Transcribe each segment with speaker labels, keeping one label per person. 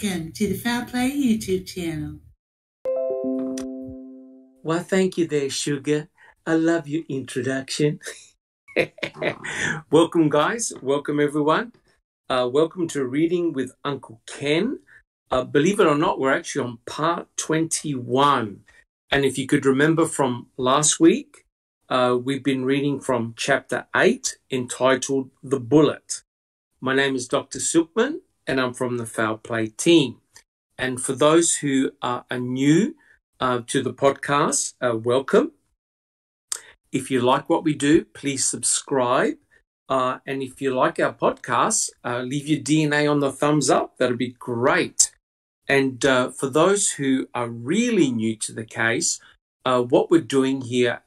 Speaker 1: Welcome to the Foul Play YouTube channel.
Speaker 2: Well, thank you there, Sugar. I love your introduction. Welcome, guys. Welcome, everyone. Welcome to Reading with Uncle Ken. Believe it or not, we're actually on part 21. And if you could remember from last week, we've been reading from chapter 8, entitled The Bullet. My name is Dr. Silkman, and I'm from the Foul Play team. And for those who are new to the podcast, welcome. If you like what we do, please subscribe. And if you like our podcast, leave your DNA on the thumbs up. That'd be great. And for those who are really new to the case, what we're doing here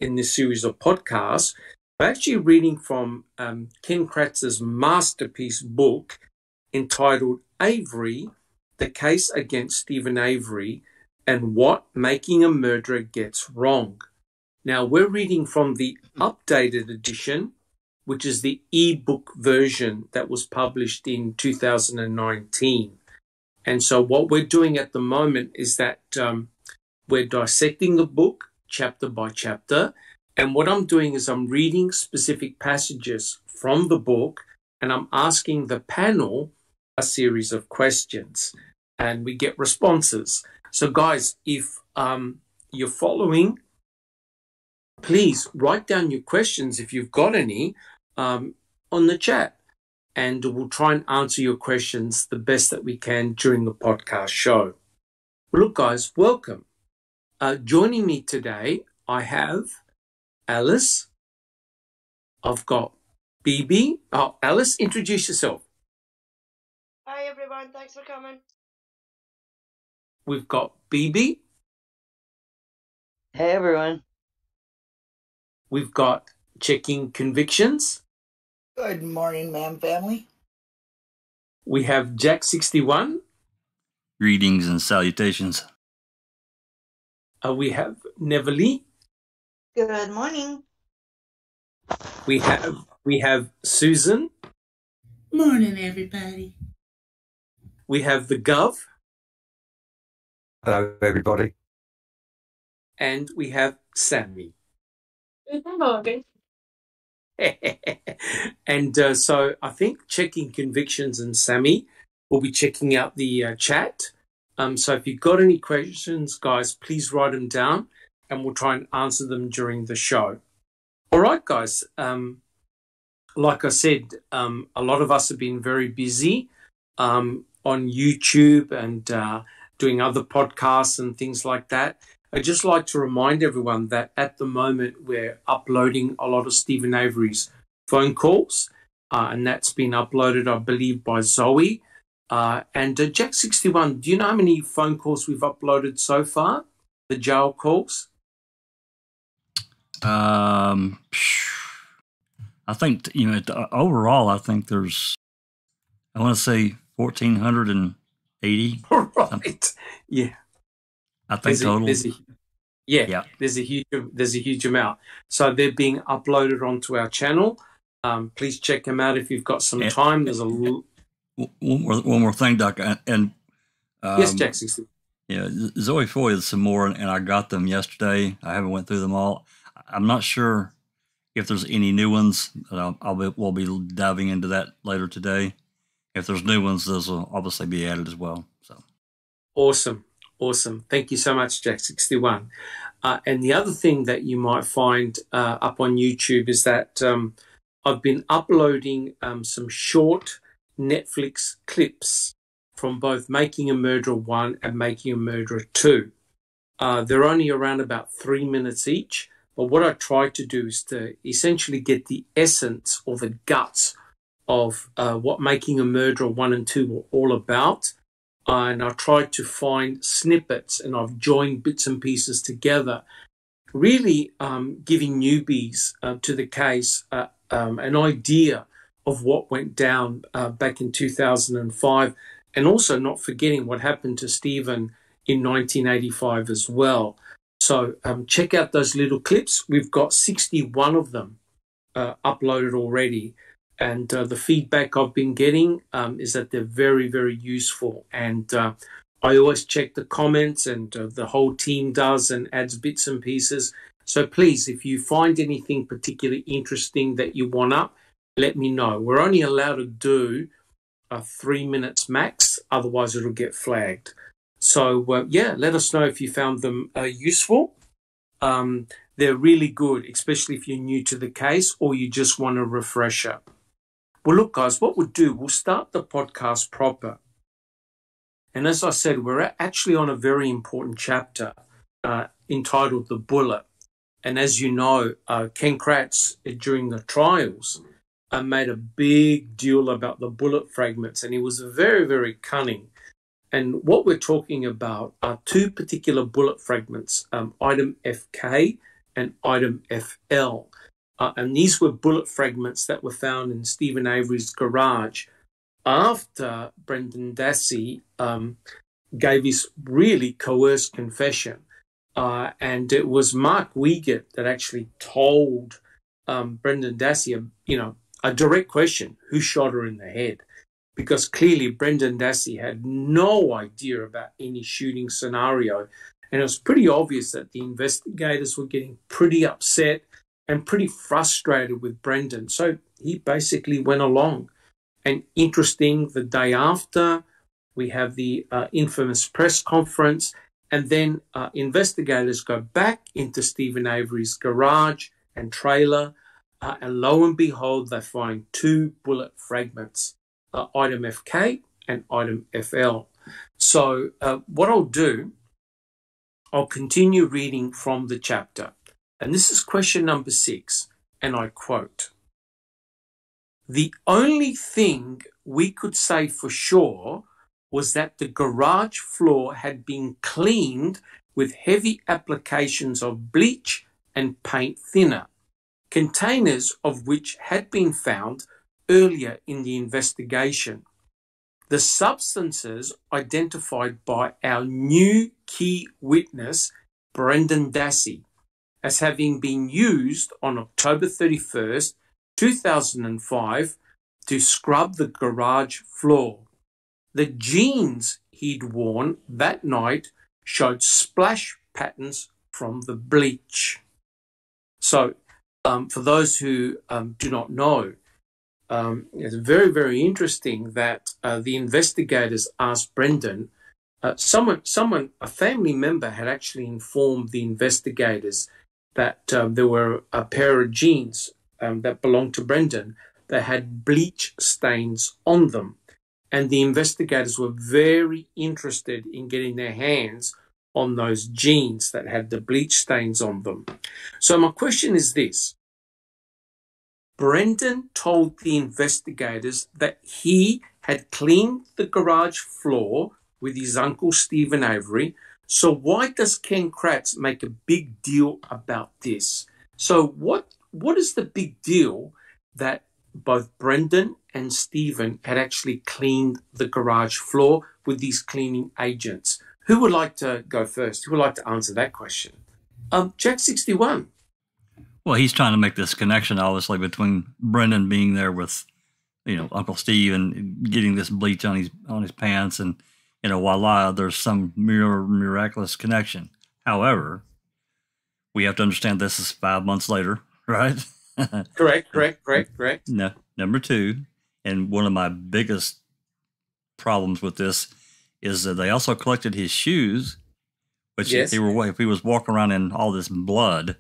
Speaker 2: in this series of podcasts, we're actually reading from Ken Kratz's masterpiece book entitled Avery, The Case Against Stephen Avery and What Making a Murderer Gets Wrong. Now, we're reading from the updated edition, which is the e-book version that was published in 2019. And so what we're doing at the moment is that we're dissecting the book chapter by chapter. And what I'm doing is I'm reading specific passages from the book, and I'm asking the panel a series of questions, and we get responses. So, guys, if you're following, please write down your questions if you've got any on the chat, and we'll try and answer your questions the best that we can during the podcast show. Well, look, guys, welcome. Joining me today, I have Alice. I've got BB. Oh, Alice, introduce yourself.
Speaker 3: Hi, everyone. Thanks for coming.
Speaker 2: We've got BB.
Speaker 4: Hey, everyone.
Speaker 2: We've got Checking Convictions.
Speaker 5: Good morning, ma'am family.
Speaker 2: We have Jack61.
Speaker 6: Greetings and salutations.
Speaker 2: We have Neverly.
Speaker 3: Good morning.
Speaker 2: We have Susan.
Speaker 1: Morning, everybody.
Speaker 2: We have the Gov.
Speaker 7: Hello, everybody.
Speaker 2: And we have Sammy.
Speaker 3: Good morning.
Speaker 2: And so I think Checking Convictions and Sammy will be checking out the chat. So if you've got any questions, guys, please write them down and we'll try and answer them during the show. All right, guys. Like I said, a lot of us have been very busy on YouTube and doing other podcasts and things like that. I'd just like to remind everyone that at the moment we're uploading a lot of Stephen Avery's phone calls, and that's been uploaded, I believe, by Zoe. And Jack61, do you know how many phone calls we've uploaded so far? The jail calls?
Speaker 6: I think, overall, I think there's, I want to say 1,480.
Speaker 2: Right. Yeah.
Speaker 6: I think total.
Speaker 2: There's a huge amount. So they're being uploaded onto our channel. Please check them out if you've got some time. There's a
Speaker 6: one more thing, Doc, and
Speaker 2: yes, Jack60.
Speaker 6: Yeah, Zoe forwarded some more, and I got them yesterday. I haven't went through them all. I'm not sure if there's any new ones. We'll be diving into that later today. If there's new ones, those will obviously be added as well. So
Speaker 2: awesome. Thank you so much, Jack61. And the other thing that you might find up on YouTube is that I've been uploading some short Netflix clips from both Making a Murderer 1 and Making a Murderer 2. They're only around about 3 minutes each, but what I try to do is to essentially get the essence or the guts of what Making a Murderer 1 and 2 were all about. And I tried to find snippets, and I've joined bits and pieces together, really giving newbies to the case an idea of what went down back in 2005, and also not forgetting what happened to Stephen in 1985 as well. So check out those little clips. We've got 61 of them uploaded already. And the feedback I've been getting is that they're very, very useful. And I always check the comments, and the whole team does, and adds bits and pieces. So please, if you find anything particularly interesting that you want up, let me know. We're only allowed to do 3 minutes max, otherwise it'll get flagged. So yeah, let us know if you found them useful. They're really good, especially if you're new to the case or you just want a refresher. Well, look, guys, what we'll do, we'll start the podcast proper. And as I said, we're actually on a very important chapter entitled The Bullet. And as you know, Ken Kratz, during the trials, made a big deal about the bullet fragments, and he was very, very cunning. And what we're talking about are two particular bullet fragments, item FK and item FL. And these were bullet fragments that were found in Stephen Avery's garage after Brendan Dassey gave his really coerced confession. And it was Mark Wiegert that actually told Brendan Dassey, a direct question, who shot her in the head? Because clearly Brendan Dassey had no idea about any shooting scenario. And it was pretty obvious that the investigators were getting pretty upset and pretty frustrated with Brendan. So he basically went along. And interesting, the day after, we have the infamous press conference, and then investigators go back into Stephen Avery's garage and trailer, and lo and behold, they find two bullet fragments, item FK and item FL. So what I'll do, I'll continue reading from the chapter. And this is question number 6, and I quote, "The only thing we could say for sure was that the garage floor had been cleaned with heavy applications of bleach and paint thinner, containers of which had been found earlier in the investigation. The substances identified by our new key witness, Brendan Dassey, as having been used on October 31st, 2005 to scrub the garage floor. The jeans he'd worn that night showed splash patterns from the bleach." So for those who do not know, it's very, very interesting that the investigators asked Brendan, a family member had actually informed the investigators that there were a pair of jeans that belonged to Brendan that had bleach stains on them. And the investigators were very interested in getting their hands on those jeans that had the bleach stains on them. So my question is this. Brendan told the investigators that he had cleaned the garage floor with his uncle Stephen Avery. So why does Ken Kratz make a big deal about this? So what is the big deal that both Brendan and Stephen had actually cleaned the garage floor with these cleaning agents? Who would like to go first? Who would like to answer that question? Jack 61.
Speaker 6: Well, he's trying to make this connection, obviously, between Brendan being there with, Uncle Steve and getting this bleach on his pants, and voila, there's some miraculous connection. However, we have to understand this is 5 months later, right? Correct. No, number 2, and one of my biggest problems with this is that they also collected his shoes, which
Speaker 2: Yes.
Speaker 6: if he was walking around in all this blood,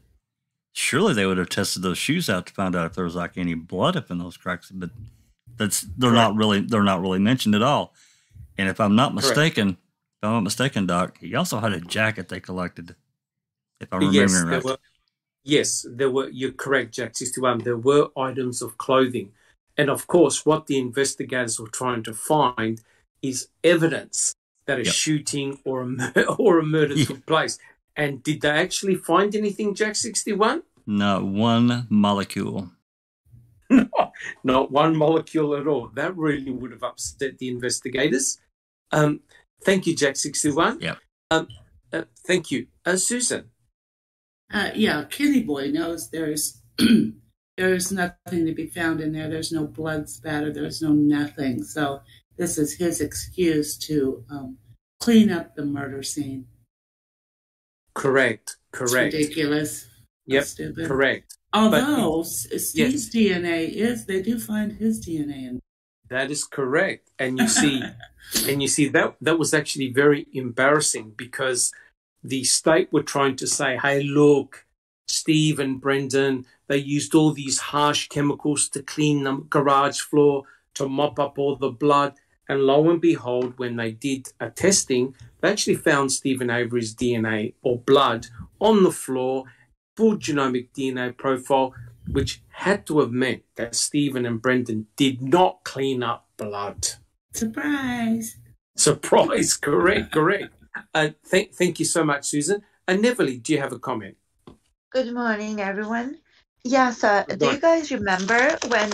Speaker 6: surely they would have tested those shoes out to find out if there was like any blood up in those cracks. But they're not really mentioned at all. And if I'm not mistaken, Doc, he also had a jacket they collected. If I remember right.
Speaker 2: Yes, there were. You're correct, Jack 61. There were items of clothing, and of course, what the investigators were trying to find is evidence that a shooting or a murder took place. And did they actually find anything, Jack 61?
Speaker 6: Not one molecule.
Speaker 2: Not one molecule at all. That really would have upset the investigators. Thank you, Jack 61.
Speaker 6: Yeah.
Speaker 2: Thank you, Susan.
Speaker 1: Kenny Boy knows there's There's nothing to be found in there. There's no blood spatter. There's no nothing. So this is his excuse to clean up the murder scene.
Speaker 2: Correct.
Speaker 1: It's ridiculous.
Speaker 2: Yep,
Speaker 1: stupid.
Speaker 2: correct.
Speaker 1: Although Steve's DNA they do find his DNA in.
Speaker 2: That is correct. And you see, that was actually very embarrassing because the state were trying to say, hey, look, Steve and Brendan, they used all these harsh chemicals to clean the garage floor, to mop up all the blood. And lo and behold, when they did a testing, they actually found Stephen Avery's DNA or blood on the floor, full genomic DNA profile, which had to have meant that Stephen and Brendan did not clean up blood.
Speaker 1: Surprise.
Speaker 2: Correct. Thank you so much, Susan. And Neville, do you have a comment?
Speaker 4: Good morning, everyone. Yes, do you guys remember when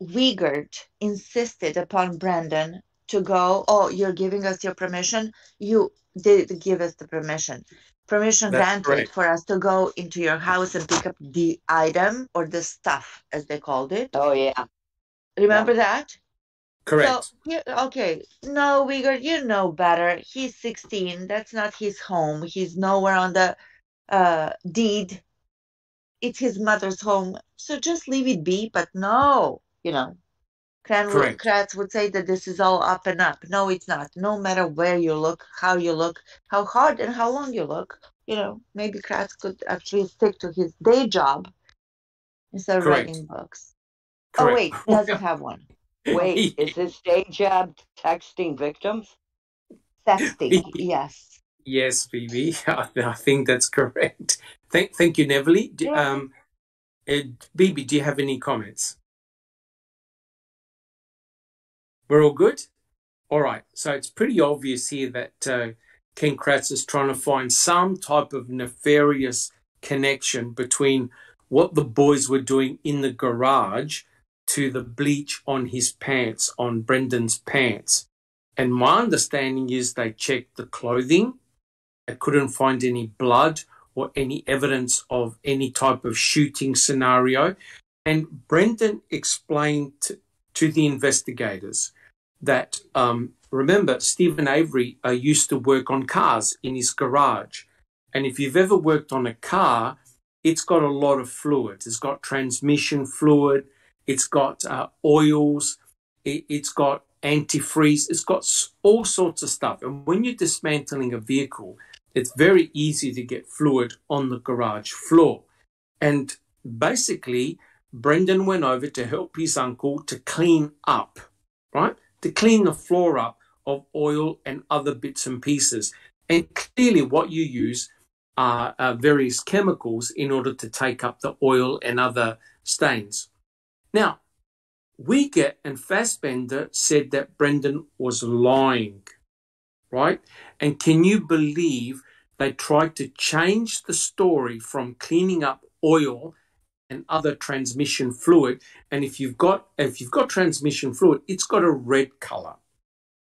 Speaker 4: Wiegert insisted upon Brendan to go, oh, you're giving us your permission? You did give us the permission. Permission
Speaker 2: That's
Speaker 4: granted
Speaker 2: correct.
Speaker 4: for us to go into your house and pick up the item or the stuff, as they called it.
Speaker 7: Oh, yeah.
Speaker 4: Remember that?
Speaker 2: Correct.
Speaker 4: So, okay. No, Wiegert, you know better. He's 16. That's not his home. He's nowhere on the deed. It's his mother's home. So just leave it be. But no, Kratz would say that this is all up and up. No, it's not. No matter where you look, how hard and how long you look, maybe Kratz could actually stick to his day job instead of writing books.
Speaker 2: Correct.
Speaker 4: Oh, wait, doesn't have one.
Speaker 7: Wait, is his day job texting victims?
Speaker 4: Sexting, yes.
Speaker 2: Yes, Phoebe. I think that's correct. Thank you, Neville. Phoebe, do you have any comments? We're all good? All right. So it's pretty obvious here that Ken Kratz is trying to find some type of nefarious connection between what the boys were doing in the garage to the bleach on his pants, on Brendan's pants. And my understanding is they checked the clothing. They couldn't find any blood or any evidence of any type of shooting scenario. And Brendan explained to the investigators that, remember, Stephen Avery used to work on cars in his garage. And if you've ever worked on a car, it's got a lot of fluids. It's got transmission fluid. It's got oils. It's got antifreeze. It's got all sorts of stuff. And when you're dismantling a vehicle, it's very easy to get fluid on the garage floor. And basically, Brendan went over to help his uncle to clean up, right? To clean the floor up of oil and other bits and pieces. And clearly what you use are various chemicals in order to take up the oil and other stains. Now, Wiegert and Fassbender said that Brendan was lying, right? And can you believe they tried to change the story from cleaning up oil and other transmission fluid? And if you've got transmission fluid, it's got a red color.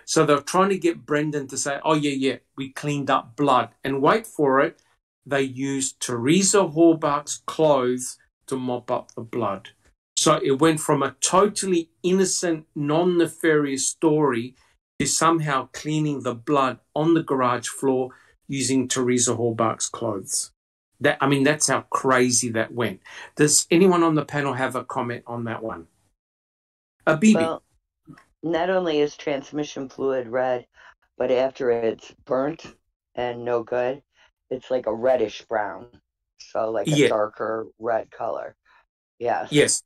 Speaker 2: So they're trying to get Brendan to say, oh, yeah, we cleaned up blood. And wait for it, they used Teresa Horbach's clothes to mop up the blood. So it went from a totally innocent, non-nefarious story to somehow cleaning the blood on the garage floor using Teresa Horbach's clothes. That's how crazy that went. Does anyone on the panel have a comment on that one? Bibi.
Speaker 7: Well, not only is transmission fluid red, but after it's burnt and no good, it's like a reddish brown. So like a darker red color. Yes.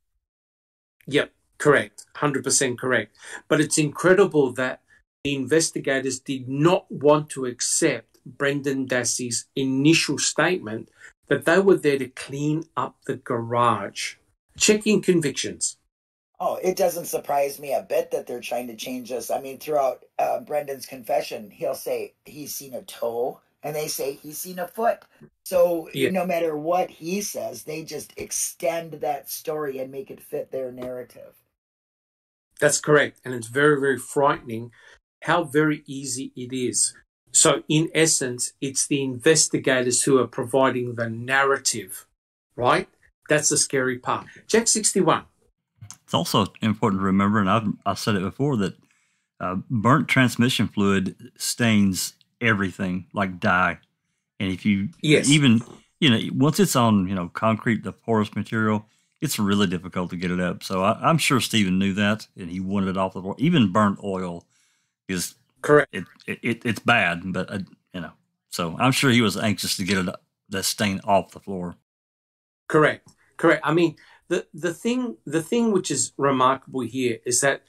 Speaker 2: Yep, correct. 100% correct. But it's incredible that the investigators did not want to accept Brendan Dassey's initial statement that they were there to clean up the garage. Checking convictions.
Speaker 5: Oh, it doesn't surprise me a bit that they're trying to change this. I mean, throughout Brendan's confession, he'll say he's seen a toe, and they say he's seen a foot. So no matter what he says, they just extend that story and make it fit their narrative.
Speaker 2: That's correct. And it's very, very frightening how very easy it is. So in essence, it's the investigators who are providing the narrative, right? That's the scary part. Jack 61.
Speaker 6: It's also important to remember, and I've said it before, that burnt transmission fluid stains everything like dye. And if you even, once it's on, concrete, the porous material, it's really difficult to get it up. So I'm sure Stephen knew that, and he wanted it off the floor. Even burnt oil is
Speaker 2: correct.
Speaker 6: It's bad, but so I'm sure he was anxious to get that stain off the floor.
Speaker 2: Correct. I mean, the thing which is remarkable here is that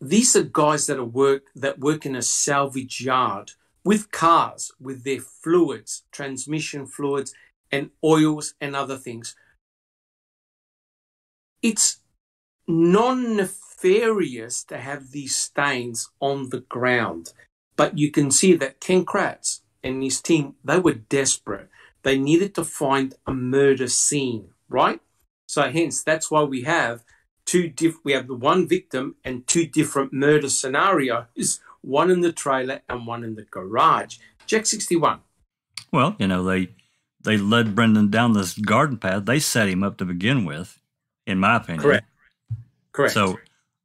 Speaker 2: these are guys that work in a salvage yard with cars, with their fluids, transmission fluids, and oils and other things. It's non-nefarious to have these stains on the ground, but you can see that Ken Kratz and his team, they were desperate. They needed to find a murder scene, right? So hence, that's why we have we have the one victim and two different murder scenarios, one in the trailer and one in the garage. Jack 61.
Speaker 6: Well, they led Brendan down this garden path. They set him up to begin with, in my opinion.
Speaker 2: Correct.
Speaker 6: So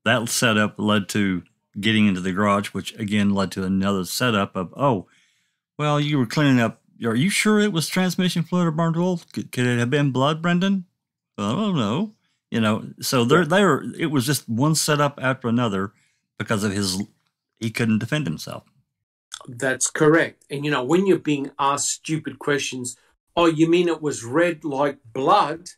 Speaker 6: that setup led to getting into the garage, which again led to another setup of, you were cleaning up. Are you sure it was transmission fluid or burnt oil? Could it have been blood, Brendan? Well, I don't know. So it was just one setup after another because of he couldn't defend himself.
Speaker 2: That's correct. And, when you're being asked stupid questions, oh, you mean it was red like blood?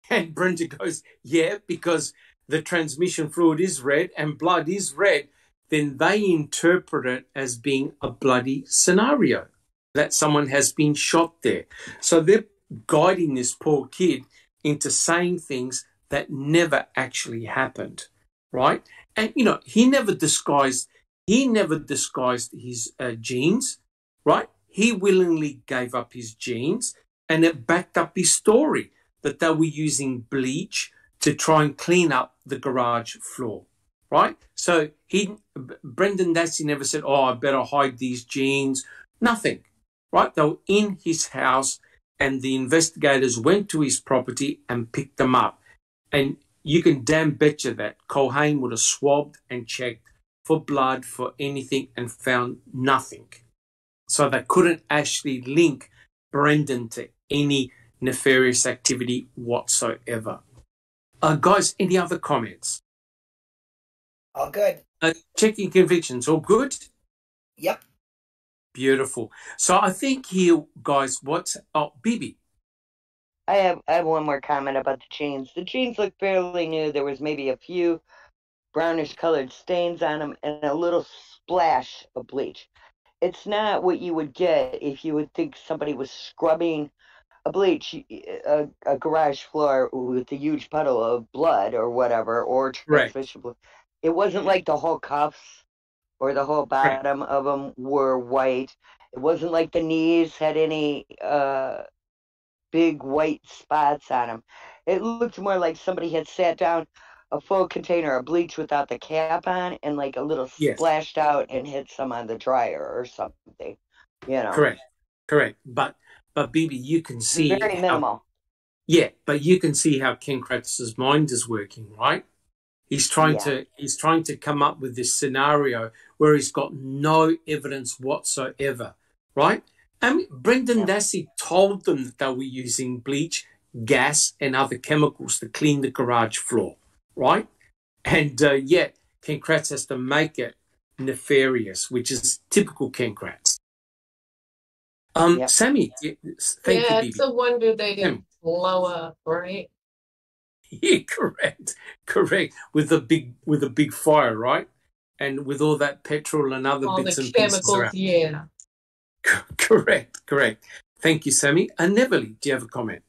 Speaker 2: And Brenda goes, yeah, because the transmission fluid is red and blood is red. Then they interpret it as being a bloody scenario, that someone has been shot there. So they're guiding this poor kid into saying things that never actually happened, right? And, he never disguised his genes, right? He willingly gave up his genes, and it backed up his story that they were using bleach to try and clean up the garage floor, right? So Brendan Dassey never said, I better hide these genes. Nothing, right? They were in his house, and the investigators went to his property and picked them up. And you can damn betcha that Culhane would have swabbed and checked for blood, for anything, and found nothing. So they couldn't actually link Brendan to any nefarious activity whatsoever. Guys, any other comments?
Speaker 5: All good.
Speaker 2: Checking convictions, all good?
Speaker 5: Yep.
Speaker 2: Beautiful. So I think here, guys, Bibi.
Speaker 7: I have one more comment about the jeans. The jeans look fairly new. There was maybe a few brownish colored stains on them and a little splash of bleach. It's not what you would get if you would think somebody was scrubbing a garage floor with a huge puddle of blood or whatever, or transmission fluid. It wasn't like the whole cuffs or the whole bottom of them were white. It wasn't like the knees had any big white spots on them. It looked more like somebody had sat down a full container of bleach without the cap on and like a little splashed out and hit some on the dryer or something.
Speaker 2: Correct. But Bibi, you can see
Speaker 7: very minimal.
Speaker 2: But you can see how Ken Kratz's mind is working, right? He's trying to come up with this scenario where he's got no evidence whatsoever, right? Brendan Dassey told them that they were using bleach, gas, and other chemicals to clean the garage floor, right? And yet Ken Kratz has to make it nefarious, which is typical Ken Kratz. Sammy, thank you,
Speaker 3: it's a wonder they didn't blow up, right?
Speaker 2: Yeah, correct. With a big fire, right? And with all that petrol and other bits and pieces around.
Speaker 3: Yeah.
Speaker 2: Correct. Thank you, Sammy. And Neverly, do you have a comment?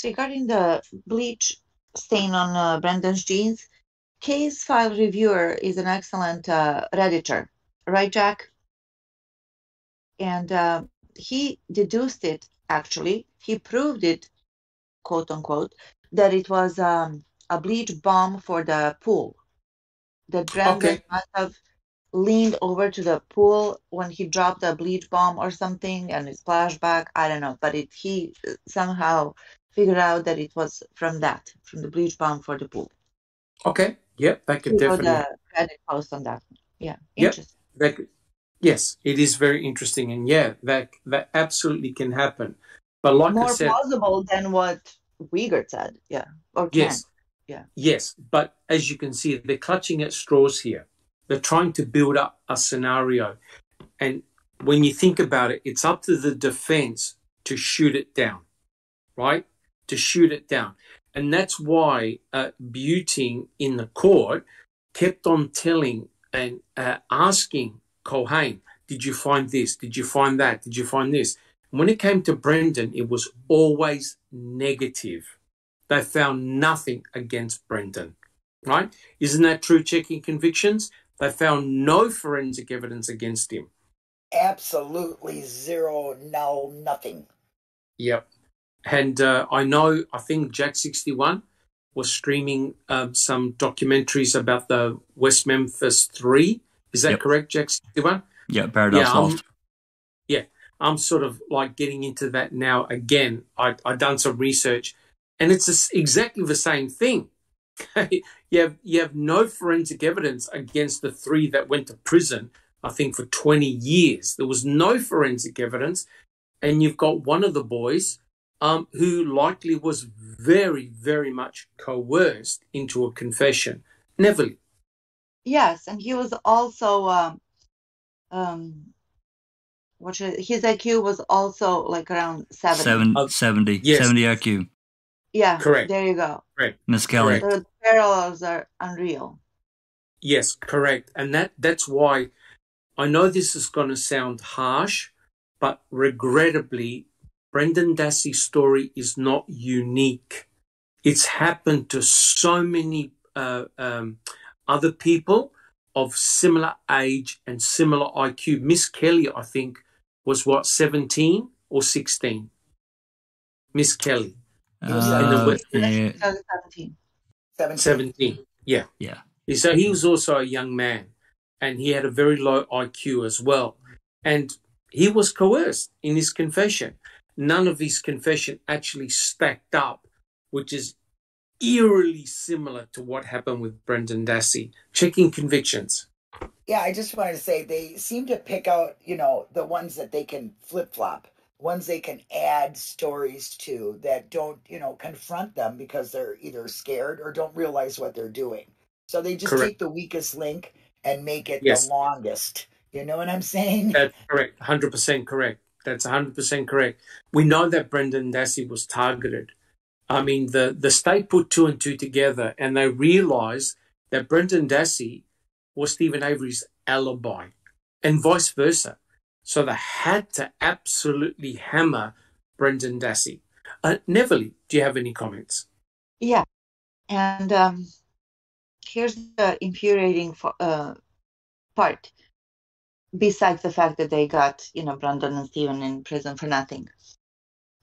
Speaker 4: Regarding the bleach stain on Brendan's jeans, case file reviewer is an excellent Redditor, right, Jack? And he deduced it, actually. He proved it, quote unquote, that it was a bleach bomb for the pool. That Brendan must have leaned over to the pool when he dropped the bleach bomb or something and it splashed back. I don't know, but he somehow figured out that it was from the bleach bomb for the pool.
Speaker 2: Okay. Yep, that could definitely.
Speaker 4: The credit post on that. Yeah,
Speaker 2: yep,
Speaker 4: interesting.
Speaker 2: Yes, it is very interesting, and yeah, that absolutely can happen. But like
Speaker 4: more
Speaker 2: I said,
Speaker 4: plausible than what Uyghur said. Yeah, or
Speaker 2: yes,
Speaker 4: yeah,
Speaker 2: yes. But as you can see, they're clutching at straws here. They're trying to build up a scenario, and when you think about it, it's up to the defense to shoot it down, right? To shoot it down. And that's why Buting in the court kept on telling and asking Culhane, did you find this? Did you find that? Did you find this? And when it came to Brendan, it was always negative. They found nothing against Brendan, right? Isn't that true, checking convictions? They found no forensic evidence against him.
Speaker 5: Absolutely zero, no, nothing.
Speaker 2: Yep. And I think Jack 61 was streaming some documentaries about the West Memphis 3. Is that correct, Jack 61?
Speaker 6: Yeah, Paradise Lost.
Speaker 2: I'm sort of like getting into that now again. I've done some research, and it's exactly the same thing. you have no forensic evidence against the 3 that went to prison, I think, for 20 years. There was no forensic evidence, and you've got one of the boys who likely was very, very much coerced into a confession. Neville.
Speaker 4: Yes, and he was also his IQ was also like around 70.
Speaker 6: 70 IQ.
Speaker 4: Yeah,
Speaker 2: correct.
Speaker 4: There you go.
Speaker 2: Correct.
Speaker 6: Miss Kelly.
Speaker 4: The parallels are unreal.
Speaker 2: Yes, correct. And that's why I know this is going to sound harsh, but regrettably, Brendan Dassey's story is not unique. It's happened to so many other people of similar age and similar IQ. Miss Kelly, I think, was 17 or 16? Miss Kelly.
Speaker 4: 17.
Speaker 2: 17. Yeah. So he was also a young man, and he had a very low IQ as well. And he was coerced in his confession. None of his confession actually stacked up, which is eerily similar to what happened with Brendan Dassey. Checking convictions.
Speaker 5: Yeah, I just wanted to say they seem to pick out, the ones that they can flip-flop, ones they can add stories to that don't, confront them because they're either scared or don't realize what they're doing. So they just take the weakest link and make it the longest. You know what I'm saying?
Speaker 2: That's correct. 100% correct. That's 100% correct. We know that Brendan Dassey was targeted. I mean, the state put 2 and 2 together, and they realized that Brendan Dassey was Stephen Avery's alibi, and vice versa. So they had to absolutely hammer Brendan Dassey. Neville, do you have any comments?
Speaker 4: Yeah, and here's the infuriating part. Besides the fact that they got, Brendan and Stephen in prison for nothing.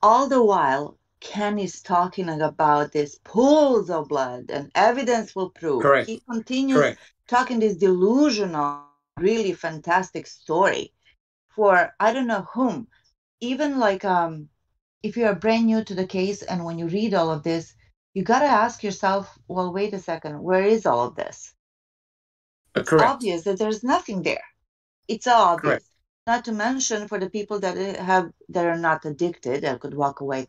Speaker 4: All the while, Ken is talking about these pools of blood and evidence will prove.
Speaker 2: Correct.
Speaker 4: He continues talking this delusional, really fantastic story for I don't know whom. Even like if you are brand new to the case and when you read all of this, you got to ask yourself, well, wait a second, where is all of this? It's obvious that there's nothing there. It's obvious. Not to mention for the people that are not addicted, that could walk away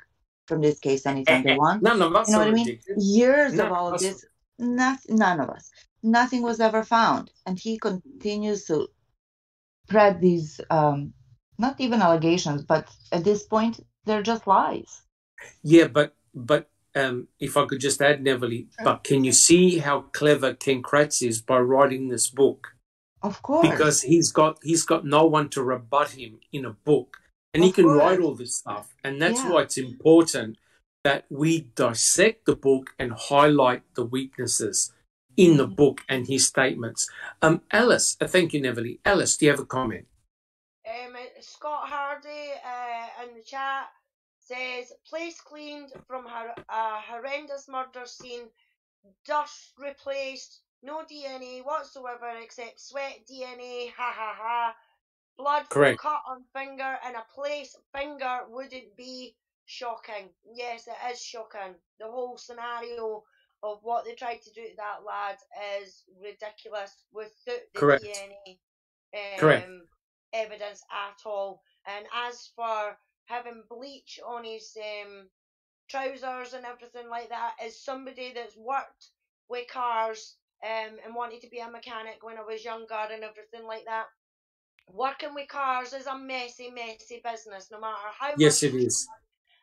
Speaker 4: from this case anytime they want.
Speaker 2: None of us
Speaker 4: you know
Speaker 2: are
Speaker 4: what I mean?
Speaker 2: addicted.
Speaker 4: Years of all of this, none of us. Nothing was ever found. And he continues to spread these, not even allegations, but at this point, they're just lies.
Speaker 2: Yeah, but if I could just add, Neville, but can you see how clever Ken Kratz is by writing this book?
Speaker 4: Of course.
Speaker 2: Because he's got no one to rebut him in a book. And he can write all this stuff. And that's why it's important that we dissect the book and highlight the weaknesses in the book and his statements. Alice, thank you, Neville. Alice, do you have a comment?
Speaker 8: Scott Hardy in the chat says, place cleaned from a horrendous murder scene, dust replaced, No DNA whatsoever except sweat DNA. Ha ha ha. Blood from
Speaker 2: Correct.
Speaker 8: cut on finger in a place. Finger wouldn't be shocking. Yes, it is shocking. The whole scenario of what they tried to do to that lad is ridiculous without the
Speaker 2: Correct.
Speaker 8: DNA
Speaker 2: Correct.
Speaker 8: evidence at all. And as for having bleach on his trousers and everything like that, as somebody that's worked with cars and wanted to be a mechanic when I was younger and everything like that, working with cars is a messy, messy business, no matter how
Speaker 2: Yes,
Speaker 8: much
Speaker 2: it
Speaker 8: you
Speaker 2: is.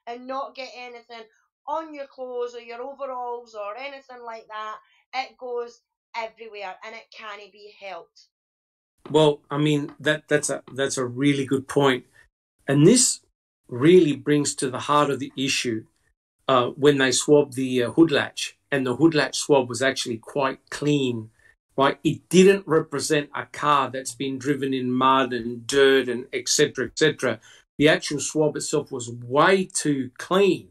Speaker 8: and not get anything on your clothes or your overalls or anything like that. It goes everywhere and it can't be helped.
Speaker 2: Well, I mean, that's a really good point. And this really brings to the heart of the issue when they swabbed the hood latch, and the hood latch swab was actually quite clean, right? It didn't represent a car that's been driven in mud and dirt and et cetera, et cetera. The actual swab itself was way too clean.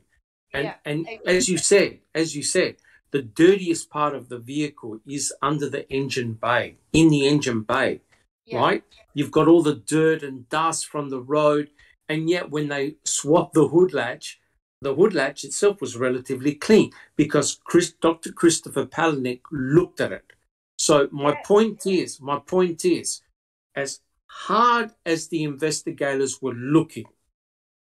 Speaker 2: And as you said, the dirtiest part of the vehicle is under the engine bay, in the engine bay, right? You've got all the dirt and dust from the road, and yet when they swabbed the hood latch itself was relatively clean because Dr. Christopher Palahniuk looked at it. So my point is, as hard as the investigators were looking,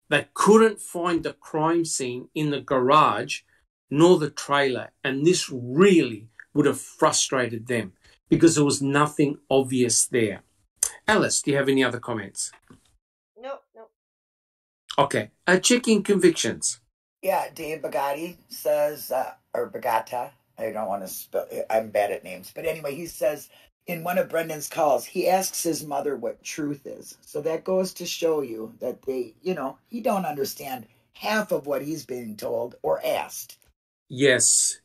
Speaker 2: they couldn't find the crime scene in the garage nor the trailer, and this really would have frustrated them because there was nothing obvious there. Alice, do you have any other comments?
Speaker 8: No.
Speaker 2: Okay. Checking convictions.
Speaker 5: Yeah, Dave Bagatti says, or Bagata, I don't want to spell, I'm bad at names. But anyway, he says in one of Brendan's calls, he asks his mother what truth is. So that goes to show you that they, he don't understand half of what he's being told or asked.
Speaker 2: Yes.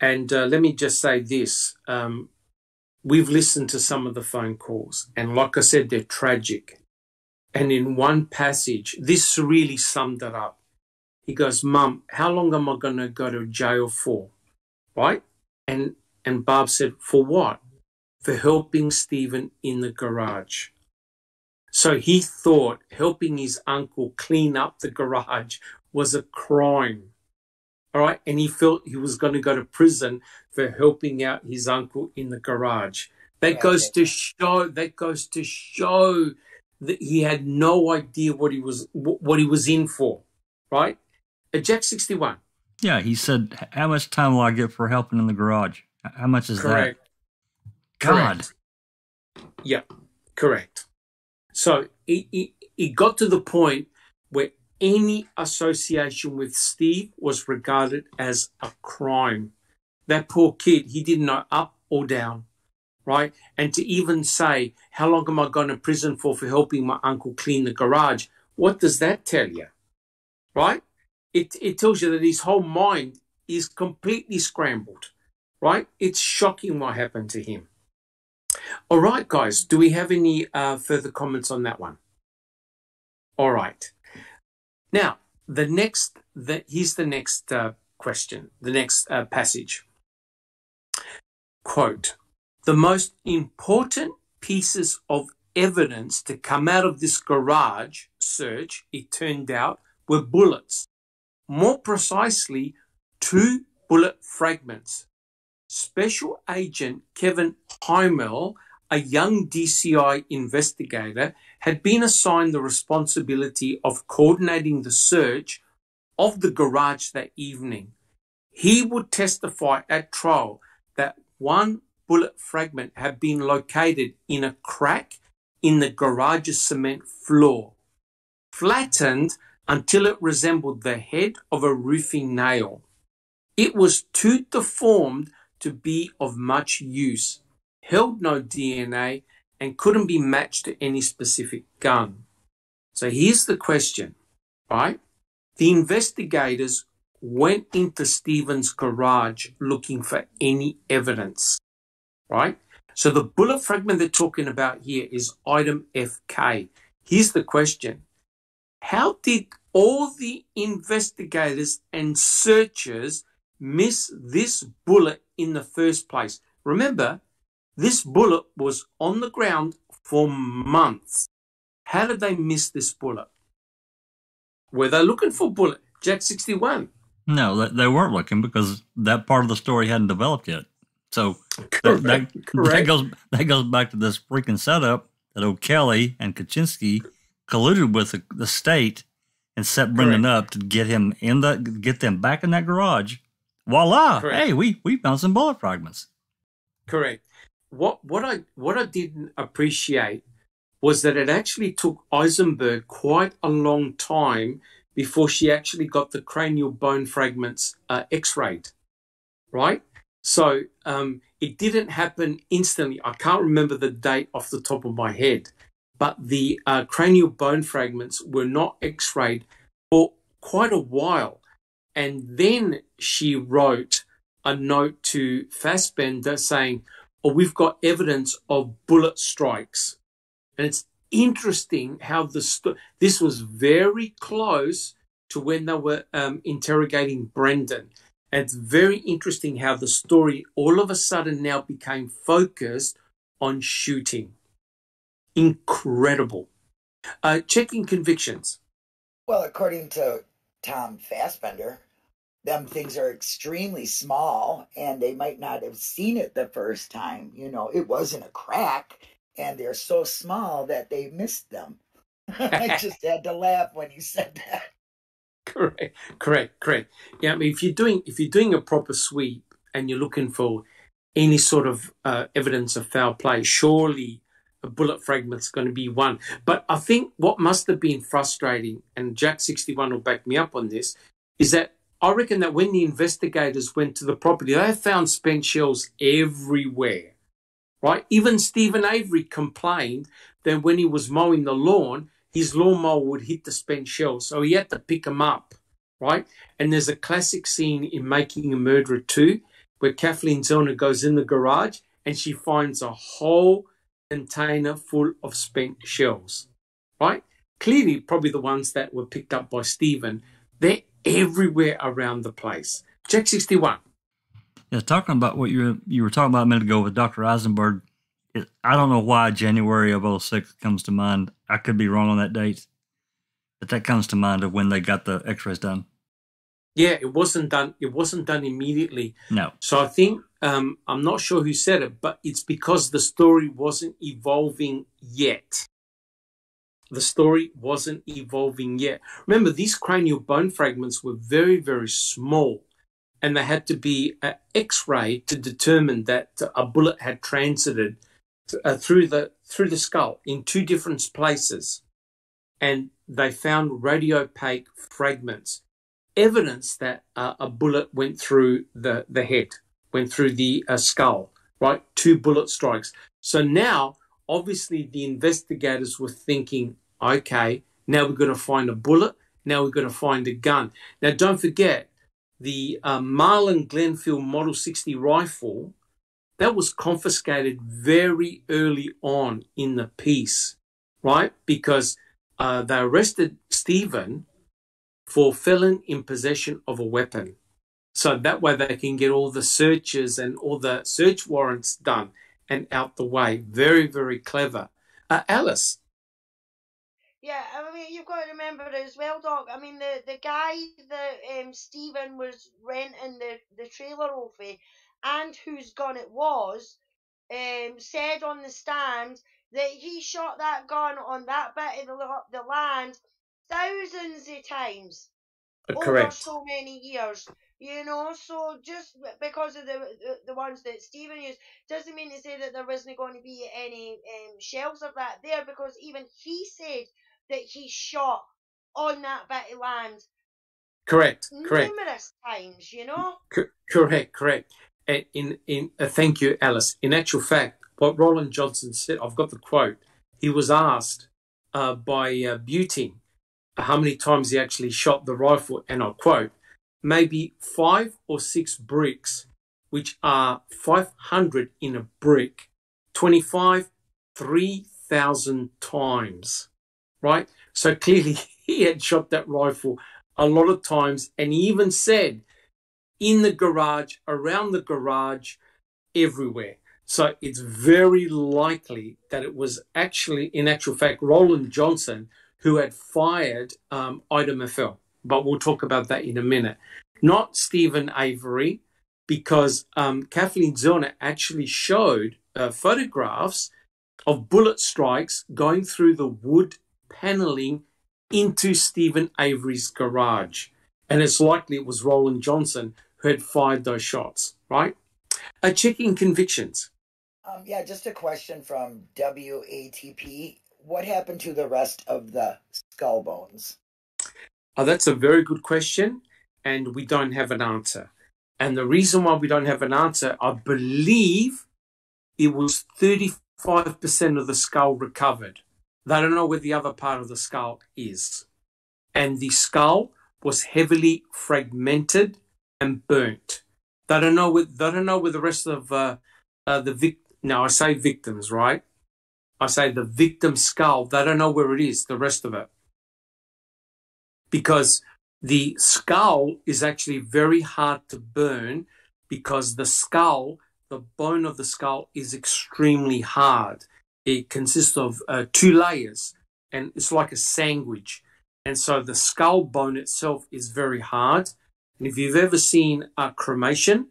Speaker 2: And let me just say this. We've listened to some of the phone calls, and like I said, they're tragic. And in one passage, this really summed it up. He goes, "Mum, how long am I going to go to jail for?" Right? And Barb said, "For what?" "For helping Stephen in the garage." So he thought helping his uncle clean up the garage was a crime. All right? And he felt he was going to go to prison for helping out his uncle in the garage. That goes to show that he had no idea what he was in for, right? Jack 61.
Speaker 6: Yeah, he said, "How much time will I get for helping in the garage? How much is
Speaker 2: Correct.
Speaker 6: that?" God.
Speaker 2: Correct. Yeah, correct. So it got to the point where any association with Steve was regarded as a crime. That poor kid, he didn't know up or down, right? And to even say, how long am I going to prison for helping my uncle clean the garage? What does that tell you, right? It tells you that his whole mind is completely scrambled, right? It's shocking what happened to him. All right, guys, do we have any further comments on that one? All right. Now, here's the next question, the next passage. Quote, "The most important pieces of evidence to come out of this garage search, it turned out, were bullets. More precisely, 2 bullet fragments. Special Agent Kevin Heimel, a young DCI investigator, had been assigned the responsibility of coordinating the search of the garage that evening. He would testify at trial that 1 bullet fragment had been located in a crack in the garage's cement floor, flattened until it resembled the head of a roofing nail. It was too deformed to be of much use, held no DNA, and couldn't be matched to any specific gun." So here's the question, right? The investigators went into Stephen's garage looking for any evidence, right? So the bullet fragment they're talking about here is item FK. Here's the question. How did all the investigators and searchers miss this bullet in the first place? Remember, this bullet was on the ground for months. How did they miss this bullet? Were they looking for bullet? Jack 61.
Speaker 6: No, they weren't looking because that part of the story hadn't developed yet. So
Speaker 2: Correct.
Speaker 6: that goes back to this freaking setup that O'Kelly and Kaczynski colluded with the state and set Brendan up to get him get them back in that garage. Voila! Correct. Hey, we found some bullet fragments.
Speaker 2: Correct. What I didn't appreciate was that it actually took Eisenberg quite a long time before she actually got the cranial bone fragments X-rayed, right? So it didn't happen instantly. I can't remember the date off the top of my head, but the cranial bone fragments were not X-rayed for quite a while. And then she wrote a note to Fassbender saying, oh, we've got evidence of bullet strikes. And it's interesting how this was very close to when they were interrogating Brendan. And it's very interesting how the story all of a sudden now became focused on shooting. Incredible. Checking convictions.
Speaker 5: Well, according to Tom Fassbender, them things are extremely small and they might not have seen it the first time. You know, it wasn't a crack and they're so small that they missed them. I just had to laugh when you said that. Correct.
Speaker 2: Yeah, I mean, if you're doing a proper sweep and you're looking for any sort of evidence of foul play, surely a bullet fragment's going to be one. But I think what must have been frustrating, and Jack 61 will back me up on this, is that I reckon that when the investigators went to the property, they found spent shells everywhere, right? Even Stephen Avery complained that when he was mowing the lawn, his lawnmower would hit the spent shells, so he had to pick them up, right? And there's a classic scene in Making a Murderer 2 where Kathleen Zellner goes in the garage and she finds a whole container full of spent shells, right? Clearly, probably the ones that were picked up by Stephen. They're everywhere around the place. Jack 61.
Speaker 6: Yeah, talking about what you were talking about a minute ago with Dr. Eisenberg, I don't know why January of 2006 comes to mind. I could be wrong on that date, but that comes to mind of when they got the X-rays done.
Speaker 2: Yeah, it wasn't done. It wasn't done immediately.
Speaker 6: No.
Speaker 2: So I think I'm not sure who said it, but it's because the story wasn't evolving yet. The story wasn't evolving yet. Remember, these cranial bone fragments were very, very small, and they had to be X-rayed to determine that a bullet had transited through the skull in two different places, and they found radiopaque fragments, evidence that a bullet went through the head, went through the skull, right? 2 bullet strikes. So now, obviously, the investigators were thinking, okay, now we're going to find a bullet, now we're going to find a gun. Now, don't forget, the Marlin Glenfield Model 60 rifle, that was confiscated very early on in the piece, right? Because they arrested Stephen for felon in possession of a weapon. So that way they can get all the searches and all the search warrants done and out the way. Very, very clever. Alice.
Speaker 8: Yeah, I mean, you've got to remember as well, Doc. I mean, the guy that Stephen was renting the trailer off of and whose gun it was, said on the stand that he shot that gun on that bit of the land thousands of times over so many years. You know, so just because of the ones that Stephen used doesn't mean to say that there wasn't going to be any shells of that there, because even he said that he shot on that bit of land.
Speaker 2: Correct.
Speaker 8: Numerous times, you know.
Speaker 2: Correct. Thank you, Alice. In actual fact, what Roland Johnson said, I've got the quote. He was asked by Buting how many times he actually shot the rifle, and I'll quote, maybe 5 or 6 bricks, which are 500 in a brick, 25, 3,000 times, right? So clearly he had shot that rifle a lot of times, and he even said in the garage, around the garage, everywhere. So it's very likely that it was actually, in actual fact, Roland Johnson who had fired Ida Maffel. But we'll talk about that in a minute. Not Stephen Avery, because Kathleen Zellner actually showed photographs of bullet strikes going through the wood paneling into Stephen Avery's garage. And it's likely it was Roland Johnson who had fired those shots, right? Checking convictions.
Speaker 5: Yeah, just a question from WATP. What happened to the rest of the skull bones?
Speaker 2: That's a very good question, and we don't have an answer. And the reason why we don't have an answer, I believe it was 35% of the skull recovered. They don't know where the other part of the skull is. And the skull was heavily fragmented and burnt. They don't know where the rest of I say victims, right? I say the victim's skull. They don't know where it is, the rest of it. Because the skull is actually very hard to burn, because the bone of the skull is extremely hard. It consists of 2 layers, and it's like a sandwich. And so the skull bone itself is very hard. And if you've ever seen a cremation,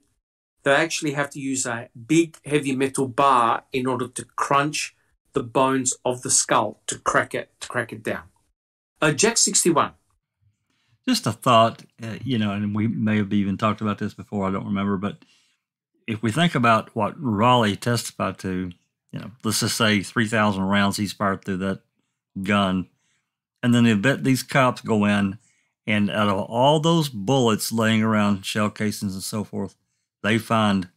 Speaker 2: they actually have to use a big heavy metal bar in order to crunch the bones of the skull to crack it down. Jack 61.
Speaker 6: Just a thought, and we may have even talked about this before, I don't remember, but if we think about what Raleigh testified to, let's just say 3,000 rounds he's fired through that gun, and then these cops go in, and out of all those bullets laying around, shell casings and so forth, they find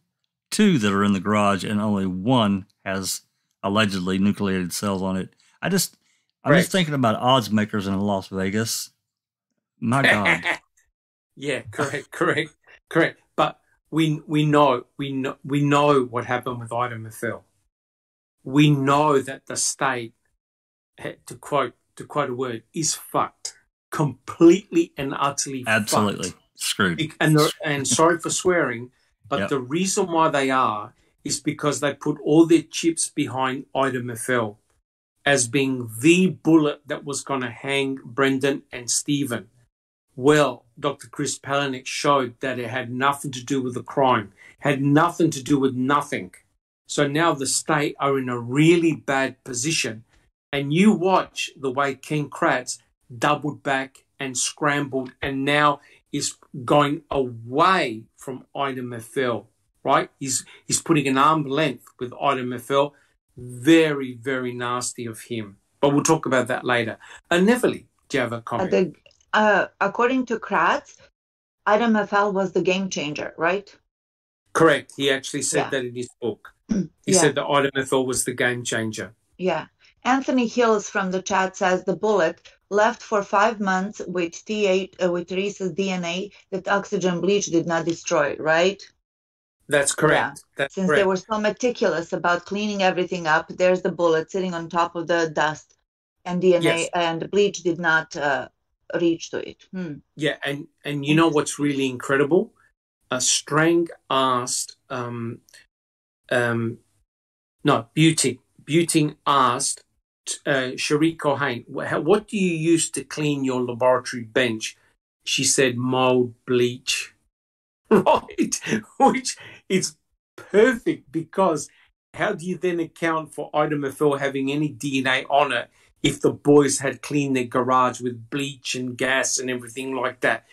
Speaker 6: 2 that are in the garage, and only 1 has allegedly nucleated cells on it. I'm just thinking about odds makers in Las Vegas. My God.
Speaker 2: Yeah, correct. But we know what happened with Ida Maffel. We know that the state, to quote a word, is fucked, completely and utterly
Speaker 6: absolutely
Speaker 2: fucked.
Speaker 6: Screwed.
Speaker 2: And sorry for swearing, but
Speaker 6: Yep.
Speaker 2: The reason why they are is because they put all their chips behind Ida Maffel as being the bullet that was going to hang Brendan and Stephen. Well, Dr. Chris Palahniuk showed that it had nothing to do with the crime, had nothing to do with nothing. So now the state are in a really bad position. And you watch the way Ken Kratz doubled back and scrambled and now is going away from Ida Maffel, right? He's putting an arm length with Ida Maffel. Very, very nasty of him. But we'll talk about that later. Neverly, do you have a comment?
Speaker 4: According to Kratz, Ida Maffel was the game changer, right?
Speaker 2: Correct. He actually said that in his book. He said that Ida Maffel was the game changer.
Speaker 4: Yeah. Anthony Hills from the chat says the bullet left for 5 months with with Reese's DNA that oxygen bleach did not destroy, right?
Speaker 2: That's correct.
Speaker 4: Yeah. Since they were so meticulous about cleaning everything up, there's the bullet sitting on top of the dust, and DNA and bleach did not reach to it.
Speaker 2: Yeah, and you know what's really incredible? Strang asked, Buting asked Cherie Cohane, what do you use to clean your laboratory bench? She said mold bleach. Right, which is perfect, because how do you then account for Ida Maffel having any DNA on it if the boys had cleaned their garage with bleach and gas and everything like that?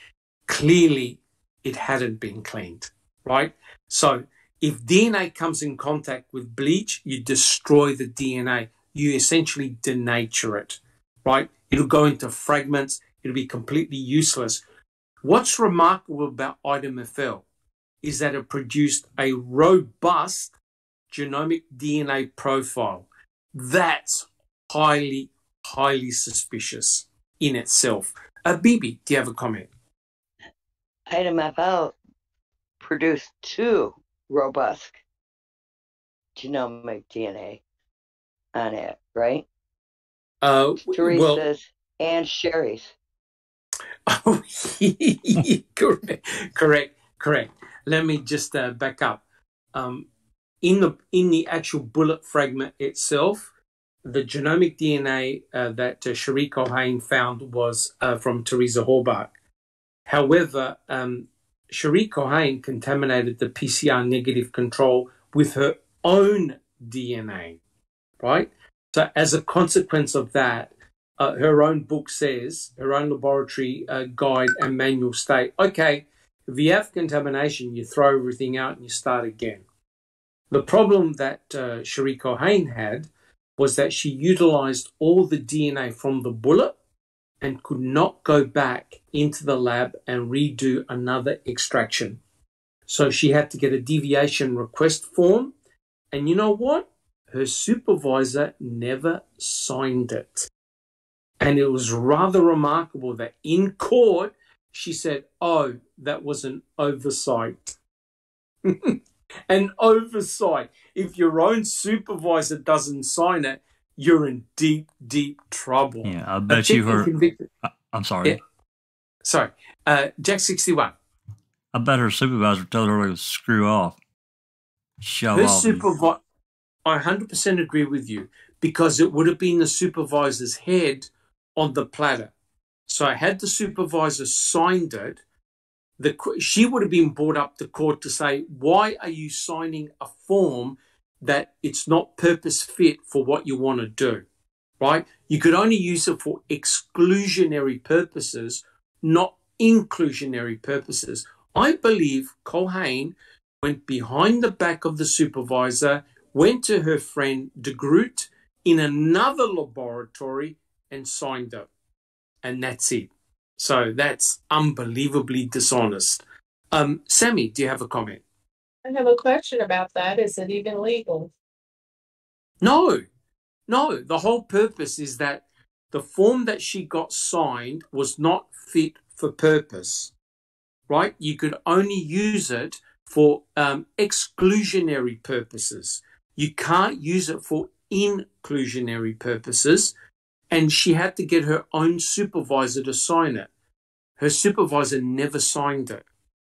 Speaker 2: Clearly, it hadn't been cleaned, right? So if DNA comes in contact with bleach, you destroy the DNA. You essentially denature it, right? It'll go into fragments. It'll be completely useless. What's remarkable about Ida Maffel is that it produced a robust genomic DNA profile. That's highly, highly suspicious in itself. Bibi, do you have a comment?
Speaker 7: Ida Maffel produced 2 robust genomic DNA on it, right? Teresa's and Sherry's.
Speaker 2: Oh, correct. Correct. Let me just back up. In the actual bullet fragment itself, the genomic DNA that Cherie Cohen found was from Teresa Horbach. However, Cherie Cohen contaminated the PCR negative control with her own DNA, right? So as a consequence of that, her own book says, her own laboratory guide and manual state, okay, if you have contamination, you throw everything out and you start again. The problem that Cherie Cohen had was that she utilized all the DNA from the bullet and could not go back into the lab and redo another extraction. So she had to get a deviation request form. And you know what? Her supervisor never signed it. And it was rather remarkable that in court, she said, oh, that was an oversight. An oversight. If your own supervisor doesn't sign it, you're in deep, deep trouble.
Speaker 6: Yeah, I bet you heard. I'm sorry.
Speaker 2: Yeah. Sorry. Jack 61.
Speaker 6: I bet her supervisor told her to screw off. Shove
Speaker 2: Her
Speaker 6: off.
Speaker 2: supervisor, I 100% agree with you, because it would have been the supervisor's head on the platter. So had the supervisor signed it, she would have been brought up to court to say, why are you signing a form that it's not purpose fit for what you want to do, right? You could only use it for exclusionary purposes, not inclusionary purposes. I believe Cohen went behind the back of the supervisor, went to her friend De Groot in another laboratory and signed it. And that's it. So that's unbelievably dishonest. Sammy, do you have a comment?
Speaker 3: I have a question about that. Is it even legal?
Speaker 2: No. The whole purpose is that the form that she got signed was not fit for purpose, right? You could only use it for exclusionary purposes. You can't use it for inclusionary purposes. And she had to get her own supervisor to sign it. Her supervisor never signed it,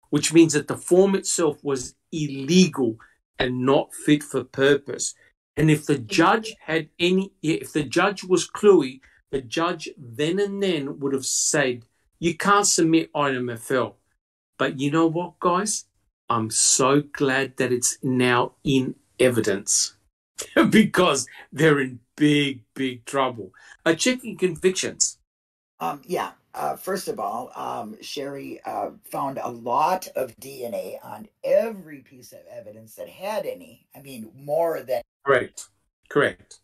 Speaker 2: which means that the form itself was illegal and not fit for purpose. And if the judge if the judge was cluey, the judge then and then would have said, you can't submit item FL. But you know what, guys? I'm so glad that it's now in evidence because they're in big, big trouble. Checking convictions.
Speaker 5: First of all, Cherie found a lot of DNA on every piece of evidence that had any. I mean, more than
Speaker 2: Correct.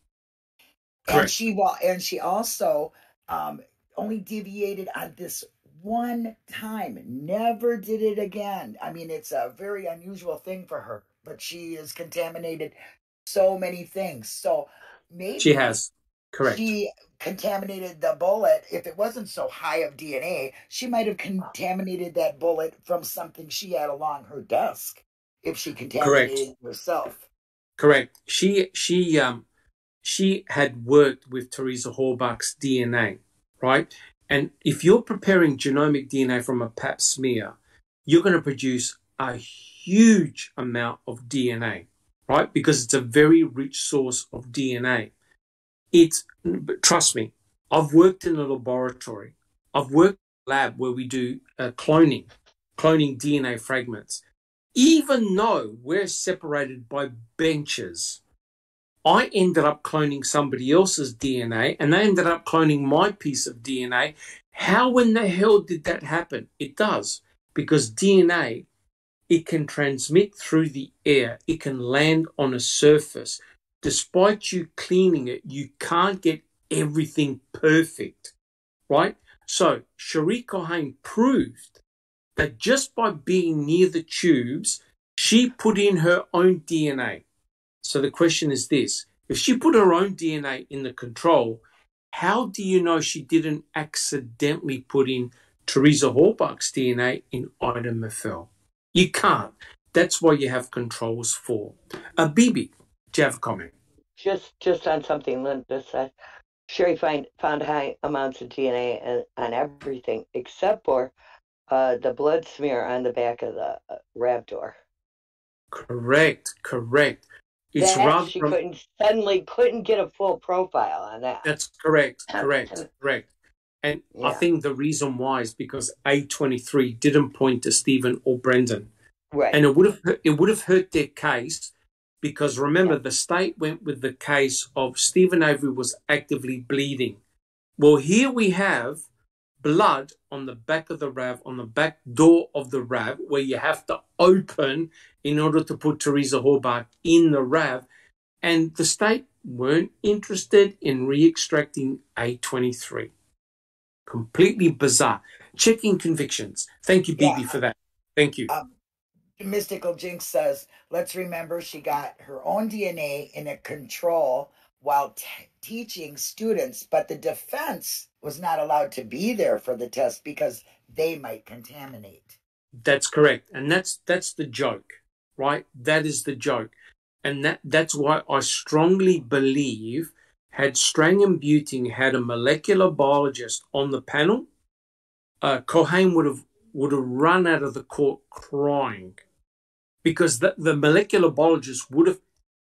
Speaker 5: And she also only deviated on this one time. Never did it again. I mean, it's a very unusual thing for her, but she has contaminated so many things. So maybe
Speaker 2: she has. Correct.
Speaker 5: She contaminated the bullet. If it wasn't so high of DNA, she might have contaminated that bullet from something she had along her desk. If she contaminated it herself.
Speaker 2: Correct. She had worked with Teresa Horbach's DNA, right? And if you're preparing genomic DNA from a pap smear, you're going to produce a huge amount of DNA, right? Because it's a very rich source of DNA. Trust me, I've worked in a laboratory. I've worked in a lab where we do cloning DNA fragments. Even though we're separated by benches, I ended up cloning somebody else's DNA and they ended up cloning my piece of DNA. How in the hell did that happen? It does, because DNA, it can transmit through the air. It can land on a surface. Despite you cleaning it, you can't get everything perfect, right? So Cherie Cohen proved that just by being near the tubes, she put in her own DNA. So the question is this: if she put her own DNA in the control, how do you know she didn't accidentally put in Teresa Horbach's DNA in item FL? You can't. That's why you have controls for. Bibi, do you have a comment?
Speaker 7: Just on something Linda said. Cherie found high amounts of DNA on everything except for The blood smear on the back of the RAV door.
Speaker 2: Correct. It's
Speaker 7: That
Speaker 2: rather
Speaker 7: she couldn't get a full profile on that.
Speaker 2: That's correct. And
Speaker 7: Yeah.
Speaker 2: I think the reason why is because A23 didn't point to Stephen or Brendan.
Speaker 7: Right.
Speaker 2: And it would have hurt their case, because remember, the state went with the case of Stephen Avery was actively bleeding. Well, here we have blood on the back of the RAV, on the back door of the RAV, where you have to open in order to put Teresa Horbach in the RAV. And the state weren't interested in re-extracting A23. Completely bizarre. Checking convictions. Thank you, Bibi, for that. Thank you.
Speaker 5: Mystical Jinx says, let's remember she got her own DNA in a control while teaching students, but the defense was not allowed to be there for the test because they might contaminate.
Speaker 2: That's correct. And that's the joke, right? That is the joke. And that's why I strongly believe, had Strang and Buting had a molecular biologist on the panel, Cohane would have run out of the court crying, because the molecular biologist would have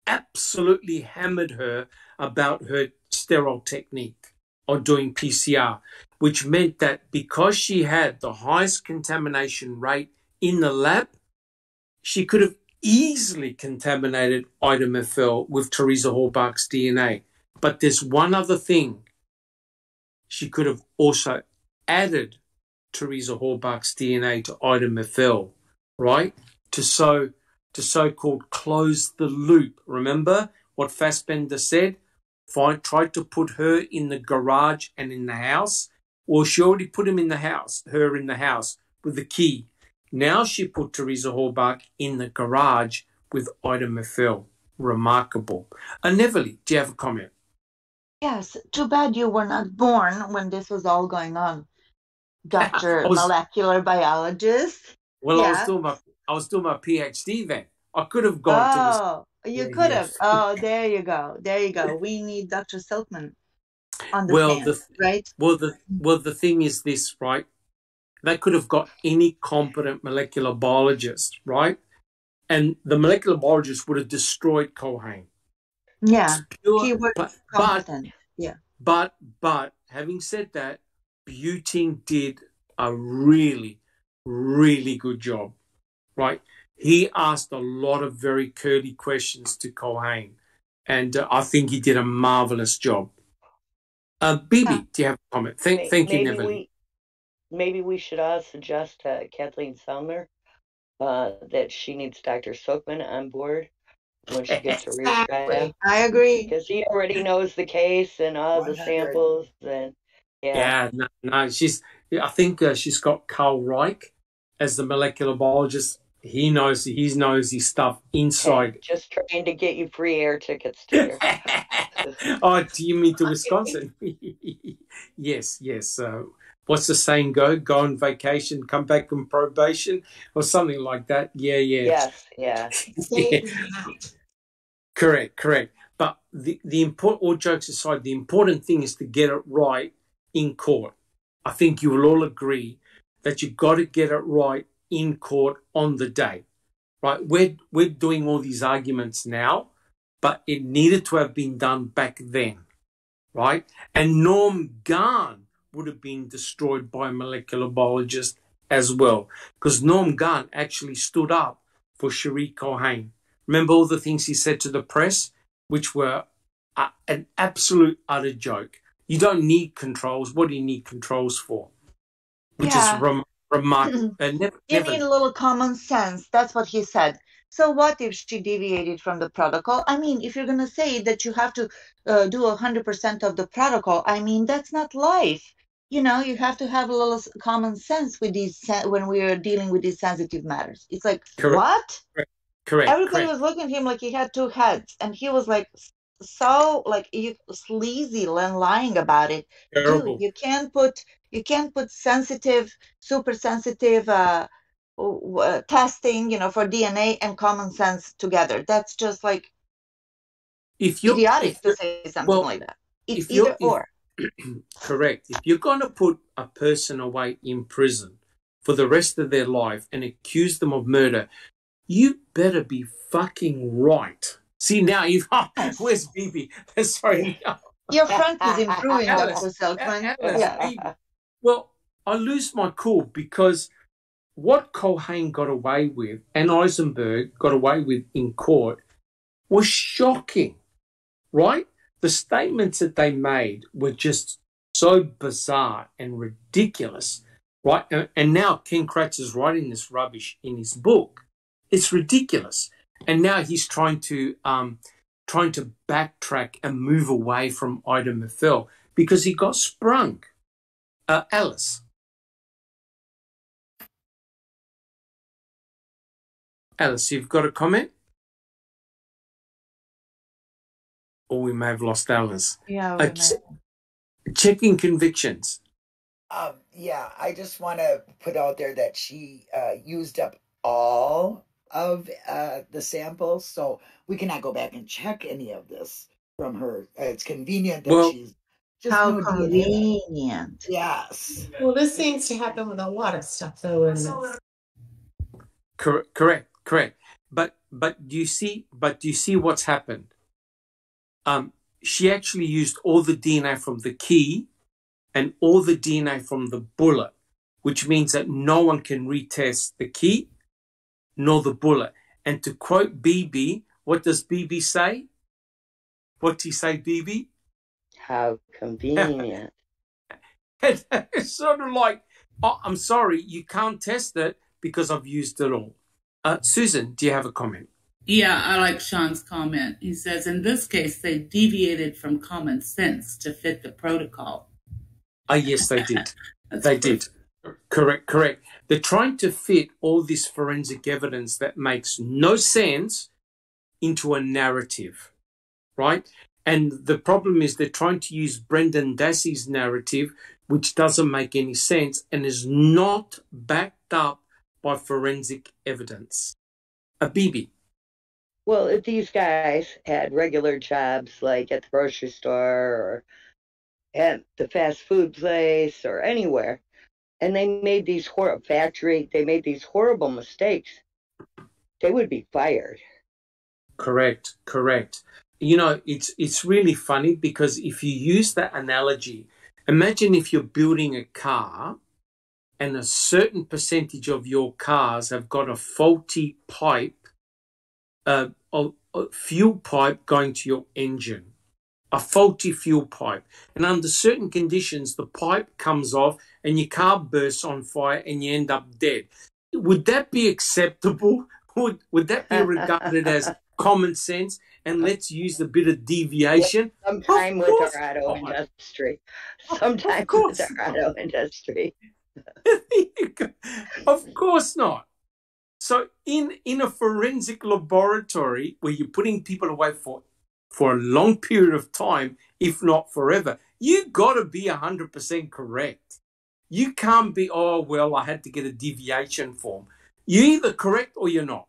Speaker 2: absolutely hammered her about her sterile technique of doing PCR, which meant that because she had the highest contamination rate in the lab, she could have easily contaminated Ida Meffel with Teresa Horbach's DNA. But there's one other thing. She could have also added Teresa Horbach's DNA to Ida Meffel, right? To so-called close the loop. Remember what Fassbender said? Tried to put her in the garage and in the house. Well, she already put her in the house with the key. Now she put Teresa Horbach in the garage with Ida Meffel. Remarkable. Neverly, do you have a comment?
Speaker 4: Yes, too bad you were not born when this was all going on, Dr. Molecular Biologist.
Speaker 2: Well, yeah. I was doing my PhD then. I could have gone
Speaker 4: to you could have. Oh, there you go. We need Dr. Silkman on the stand, right?
Speaker 2: Well, the thing is this, right? They could have got any competent molecular biologist, right? And the molecular biologist would have destroyed Cohane.
Speaker 4: Yeah, he was competent.
Speaker 2: But having said that, Buting did a really, really good job, right? He asked a lot of very curly questions to Cohane, and I think he did a marvelous job. Bibi, do you have a comment? Thank you, Neville.
Speaker 7: Maybe we should suggest to Kathleen Sumner that she needs Dr. Silkman on board when she gets a retrial.
Speaker 4: I agree.
Speaker 7: Because he already knows the case and all the samples. And
Speaker 2: no, I think she's got Carl Reich as the molecular biologist. He knows his stuff inside.
Speaker 7: Okay, just trying to get you free air tickets to your...
Speaker 2: Oh, do you mean to Wisconsin? Yes. What's the saying go? Go on vacation, come back on probation, or something like that. Yeah.
Speaker 7: Yes, yeah.
Speaker 2: Correct. But the important, all jokes aside, the important thing is to get it right in court. I think you will all agree that you've got to get it right in court on the day, right? We're doing all these arguments now, but it needed to have been done back then, right? And Norm Gahn would have been destroyed by a molecular biologist as well, because Norm Gahn actually stood up for Cherie Cohane. Remember all the things he said to the press, which were an absolute utter joke. You don't need controls. What do you need controls for? Which is remarkable.
Speaker 4: You need a little common sense. That's what he said. So what if she deviated from the protocol? I mean, if you're going to say that you have to do 100% of the protocol, I mean, that's not life. You know, you have to have a little common sense with these when we are dealing with these sensitive matters. It's like, what?
Speaker 2: Correct.
Speaker 4: Everybody was looking at him like he had two heads, and he was like, so like sleazy and lying about it.
Speaker 2: Terrible.
Speaker 4: Dude, you can't put sensitive, super sensitive testing, for DNA and common sense together. That's just like idiotic to say something like that. It's either or.
Speaker 2: Correct. If you're going to put a person away in prison for the rest of their life and accuse them of murder, you better be fucking right. See, now you've... where's Bibi? Sorry.
Speaker 4: Your French is improving,
Speaker 2: Alice,
Speaker 4: Dr. Silkman.
Speaker 2: Alice,
Speaker 4: Yeah.
Speaker 2: Bibi. Well, I lose my cool because what Culhane got away with and Eisenberg got away with in court was shocking, right? The statements that they made were just so bizarre and ridiculous, right? And now Ken Kratz is writing this rubbish in his book. It's ridiculous. And now he's trying to backtrack and move away from Ida Mafel because he got sprung. Alice. Alice, you've got a comment? Or we may have lost Alice.
Speaker 4: Yeah,
Speaker 2: checking convictions.
Speaker 5: Yeah, I just want to put out there that she used up all of the samples, so we cannot go back and check any of this from her. It's convenient that she's just
Speaker 4: how convenient.
Speaker 5: Yes.
Speaker 3: Well, this seems to happen with a lot of stuff, though, in this.
Speaker 2: Correct. But do you see what's happened? She actually used all the DNA from the key and all the DNA from the bullet, which means that no one can retest the key nor the bullet. And to quote BB, what does BB say? What do you say, BB?
Speaker 7: How convenient.
Speaker 2: It's sort of like, oh, I'm sorry, you can't test it because I've used it all. Susan, do you have a comment?
Speaker 1: Yeah, I like Sean's comment. He says, in this case, they deviated from common sense to fit the protocol.
Speaker 2: Yes, they did. They did. Correct. They're trying to fit all this forensic evidence that makes no sense into a narrative, right? And the problem is they're trying to use Brendan Dassey's narrative, which doesn't make any sense and is not backed up by forensic evidence. Bibi.
Speaker 7: Well, if these guys had regular jobs like at the grocery store or at the fast food place or anywhere, and they made these they made these horrible mistakes, they would be fired.
Speaker 2: Correct. You know, it's really funny because if you use that analogy, imagine if you're building a car and a certain percentage of your cars have got a faulty pipe, a fuel pipe going to your engine, a faulty fuel pipe. And under certain conditions, the pipe comes off and your car bursts on fire and you end up dead. Would that be acceptable? Would that be regarded as common sense? And let's use a bit of deviation.
Speaker 7: Sometime with our auto industry.
Speaker 2: Of course not. So in a forensic laboratory where you're putting people away for a long period of time, if not forever, you got to be 100% correct. You can't be, oh, well, I had to get a deviation form. You're either correct or you're not.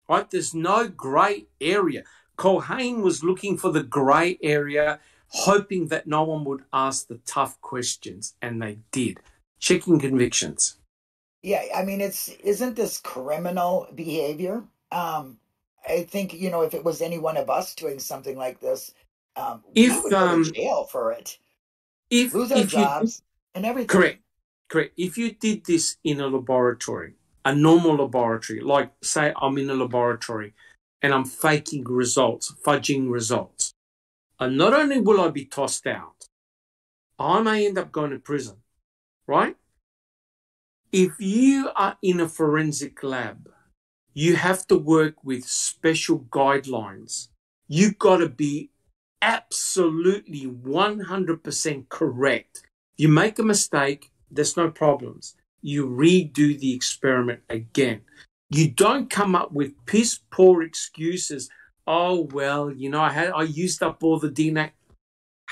Speaker 2: Right? There's no grey area. Culhane was looking for the grey area, hoping that no one would ask the tough questions, and they did. Checking convictions.
Speaker 5: Yeah, I mean, isn't this criminal behavior? I think, if it was any one of us doing something like this, we would go to jail for it. Lose our jobs and everything.
Speaker 2: Correct. If you did this in a laboratory, a normal laboratory, like say I'm in a laboratory and I'm faking results, fudging results, and not only will I be tossed out, I may end up going to prison, right? If you are in a forensic lab, you have to work with special guidelines. You've got to be absolutely 100% correct. You make a mistake, there's no problems. You redo the experiment again. You don't come up with piss poor excuses. Oh, well, I used up all the DNA.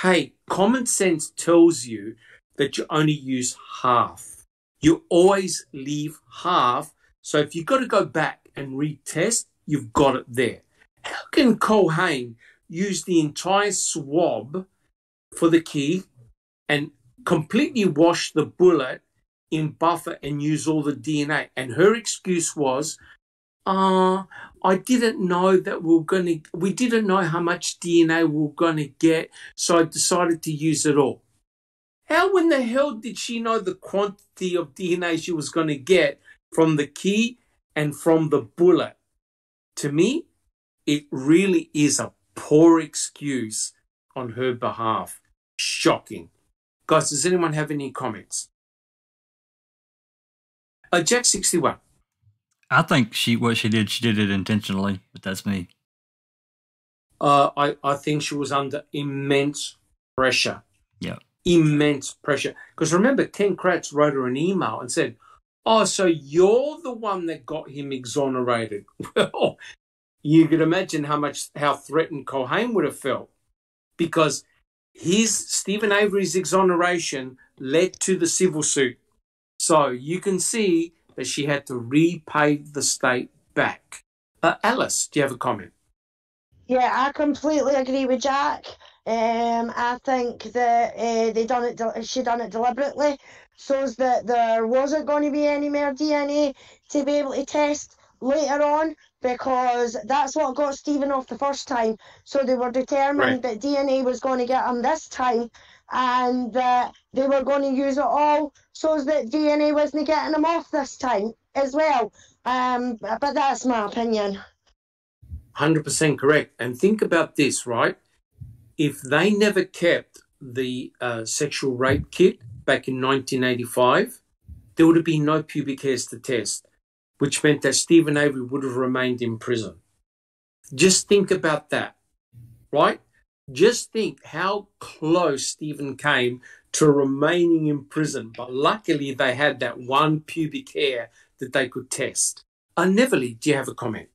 Speaker 2: Hey, common sense tells you that you only use half. You always leave half. So if you've got to go back and retest, you've got it there. How can Culhane use the entire swab for the key and completely wash the bullet in buffer and use all the DNA. And her excuse was, I didn't know that we didn't know how much DNA we were going to get, so I decided to use it all. How in the hell did she know the quantity of DNA she was going to get from the key and from the bullet? To me, it really is a poor excuse on her behalf. Shocking. Guys, does anyone have any comments? Jack 61.
Speaker 6: I think what she did it intentionally, but that's me.
Speaker 2: I think she was under immense pressure.
Speaker 6: Yeah. Immense
Speaker 2: pressure. Because remember, Ken Kratz wrote her an email and said, oh, so you're the one that got him exonerated. Well, you could imagine how threatened Culhane would have felt, because Stephen Avery's exoneration led to the civil suit. So you can see that she had to repay the state back. Alice, do you have a comment?
Speaker 9: Yeah, I completely agree with Jack. I think that she done it deliberately, so that there wasn't going to be any more DNA to be able to test later on, because that's what got Stephen off the first time. So they were determined that DNA was going to get him this time, and that they were going to use it all so that DNA wasn't getting him off this time as well. But that's my opinion.
Speaker 2: 100% correct. And think about this, right? If they never kept the sexual rape kit back in 1985, there would have been no pubic hairs to test, which meant that Stephen Avery would have remained in prison. Just think about that, right? Just think how close Stephen came to remaining in prison. But luckily, they had that one pubic hair that they could test. Neverly, do you have a comment?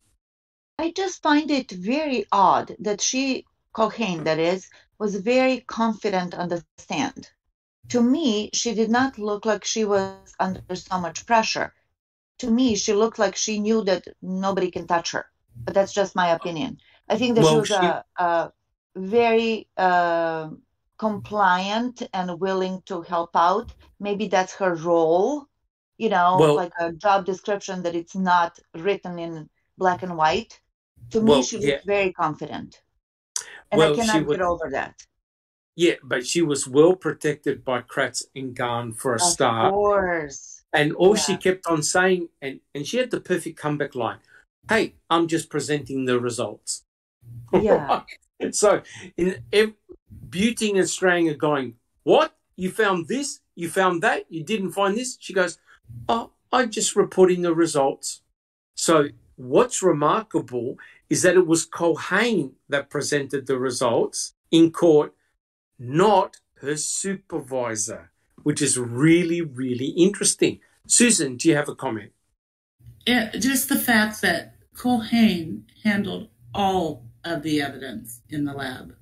Speaker 4: I just find it very odd that Culhane, that is, was very confident on the stand. To me, she did not look like she was under so much pressure. To me, she looked like she knew that nobody can touch her. But that's just my opinion. I think that she was a very compliant and willing to help out. Maybe that's her role, like a job description that it's not written in black and white. To me, she looked very confident. And I cannot get over that.
Speaker 2: Yeah, but she was well protected by Kratz and Garn for a start.
Speaker 4: Of course.
Speaker 2: And all she kept on saying, and she had the perfect comeback line, hey, I'm just presenting the results.
Speaker 4: Yeah.
Speaker 2: Right? So Beauty and Strang are going, what? You found this? You found that? You didn't find this? She goes, oh, I'm just reporting the results. So what's remarkable is that it was Culhane that presented the results in court, not her supervisor, which is really, really interesting. Susan, do you have a comment?
Speaker 1: Yeah, just the fact that Culhane handled all of the evidence in the lab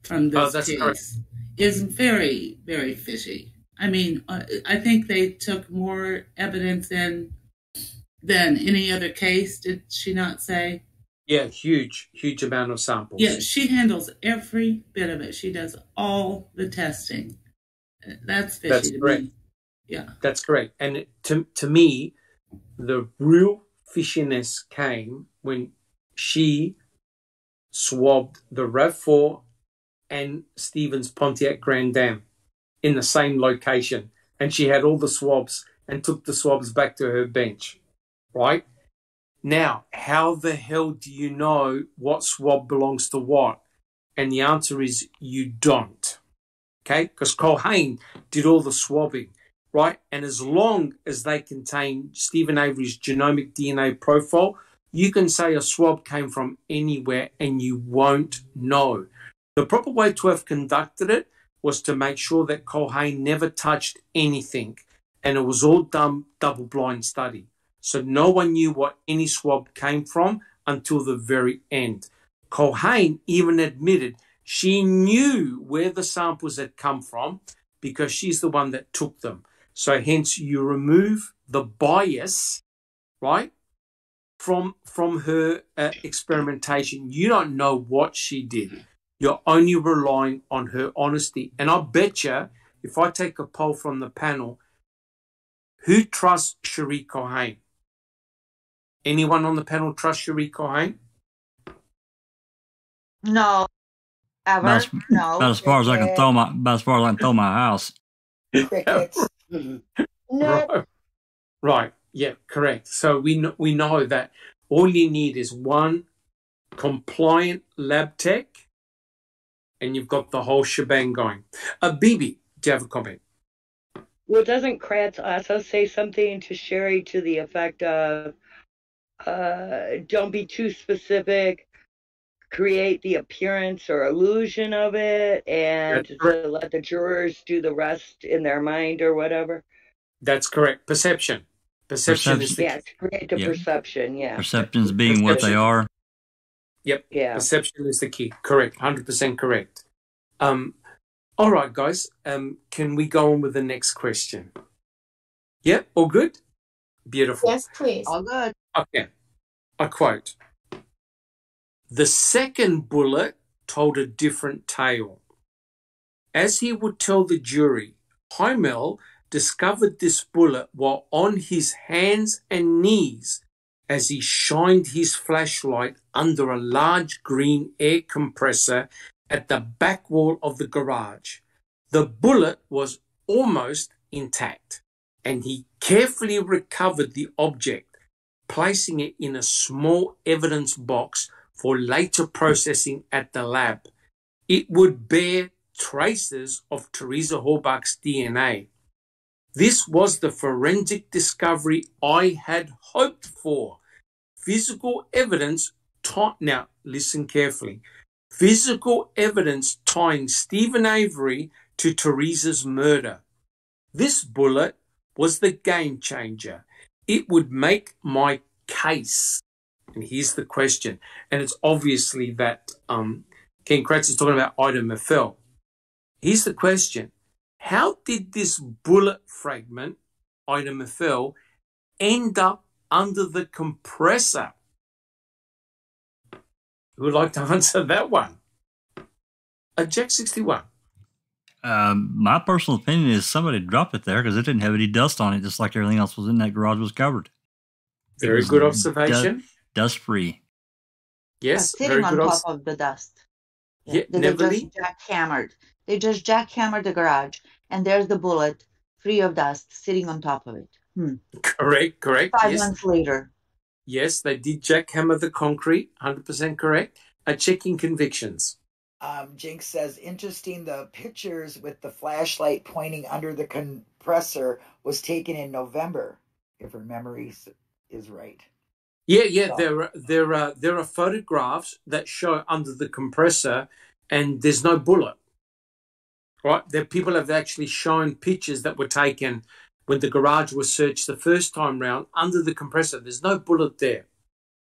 Speaker 1: from this case is very, very fishy. I mean, I think they took more evidence in than any other case, did she not say?
Speaker 2: Yeah, huge amount of samples.
Speaker 1: Yeah, she handles every bit of it. She does all the testing. That's fishy to me. Yeah.
Speaker 2: That's correct. And to me, the real fishiness came when she swabbed the RAV4 and Stephen's Pontiac Grand Dam in the same location. And she had all the swabs and took the swabs back to her bench, right? Now, how the hell do you know what swab belongs to what? And the answer is you don't, okay? Because Culhane did all the swabbing, right? And as long as they contain Stephen Avery's genomic DNA profile, you can say a swab came from anywhere and you won't know. The proper way to have conducted it was to make sure that Culhane never touched anything, and it was all done double-blind study. So no one knew what any swab came from until the very end. Culhane even admitted she knew where the samples had come from because she's the one that took them. So hence you remove the bias, right, from her experimentation. You don't know what she did. You're only relying on her honesty. And I bet you, if I take a poll from the panel, Who trusts Cherie Cohen? Anyone on the panel trust Cherie Cohen?
Speaker 4: No. Ever?
Speaker 6: About
Speaker 4: No.
Speaker 6: as far as I can throw my house.
Speaker 5: Crickets.
Speaker 9: No.
Speaker 2: Right. Yeah, correct. So we know that all you need is one compliant lab tech, and you've got the whole shebang going. Bibi, do you have a comment?
Speaker 7: Well, doesn't Kratz also say something to Sherry to the effect of, don't be too specific, create the appearance or illusion of it, and to let the jurors do the rest in their mind or whatever?
Speaker 2: That's correct. Perception. Perception is the key.
Speaker 7: Yeah, to create the perception, yeah.
Speaker 6: Perceptions being what they are.
Speaker 2: Yep.
Speaker 7: Yeah.
Speaker 2: Perception is the key. Correct. 100% correct. All right, guys. Can we go on with the next question? Yeah, all good? Beautiful.
Speaker 3: Yes, please.
Speaker 4: All good.
Speaker 2: Okay. I quote, "The second bullet told a different tale. As he would tell the jury, Heimel discovered this bullet while on his hands and knees as he shined his flashlight under a large green air compressor at the back wall of the garage. The bullet was almost intact, and he carefully recovered the object, placing it in a small evidence box for later processing at the lab. It would bear traces of Teresa Horbach's DNA. This was the forensic discovery I had hoped for. Physical evidence now listen carefully. Physical evidence tying Stephen Avery to Teresa's murder. This bullet was the game changer. It would make my case." And here's the question, and it's obviously that Ken Kratz is talking about Ida Meffel. Here's the question: how did this bullet fragment, Ida Meffel, end up under the compressor? Who would like to answer that one? Jack 61.
Speaker 6: My personal opinion is somebody dropped it there because it didn't have any dust on it, just like everything else was in that garage was covered.
Speaker 2: Very good observation.
Speaker 6: Dust free.
Speaker 2: Yes,
Speaker 4: sitting
Speaker 2: very
Speaker 4: on
Speaker 2: good
Speaker 4: top of the dust.
Speaker 2: Yeah,
Speaker 4: They just jackhammered. They just jackhammered the garage, and there's the bullet, free of dust, sitting on top of it.
Speaker 2: Correct.
Speaker 4: 5 months later.
Speaker 2: Yes, they did jackhammer the concrete. 100% correct. Checking convictions.
Speaker 5: Jinx says, interesting, the pictures with the flashlight pointing under the compressor was taken in November, if her memory is right.
Speaker 2: Yeah. So. There are photographs that show under the compressor, and there's no bullet. Right? People have actually shown pictures that were taken when the garage was searched the first time round under the compressor. There's no bullet there.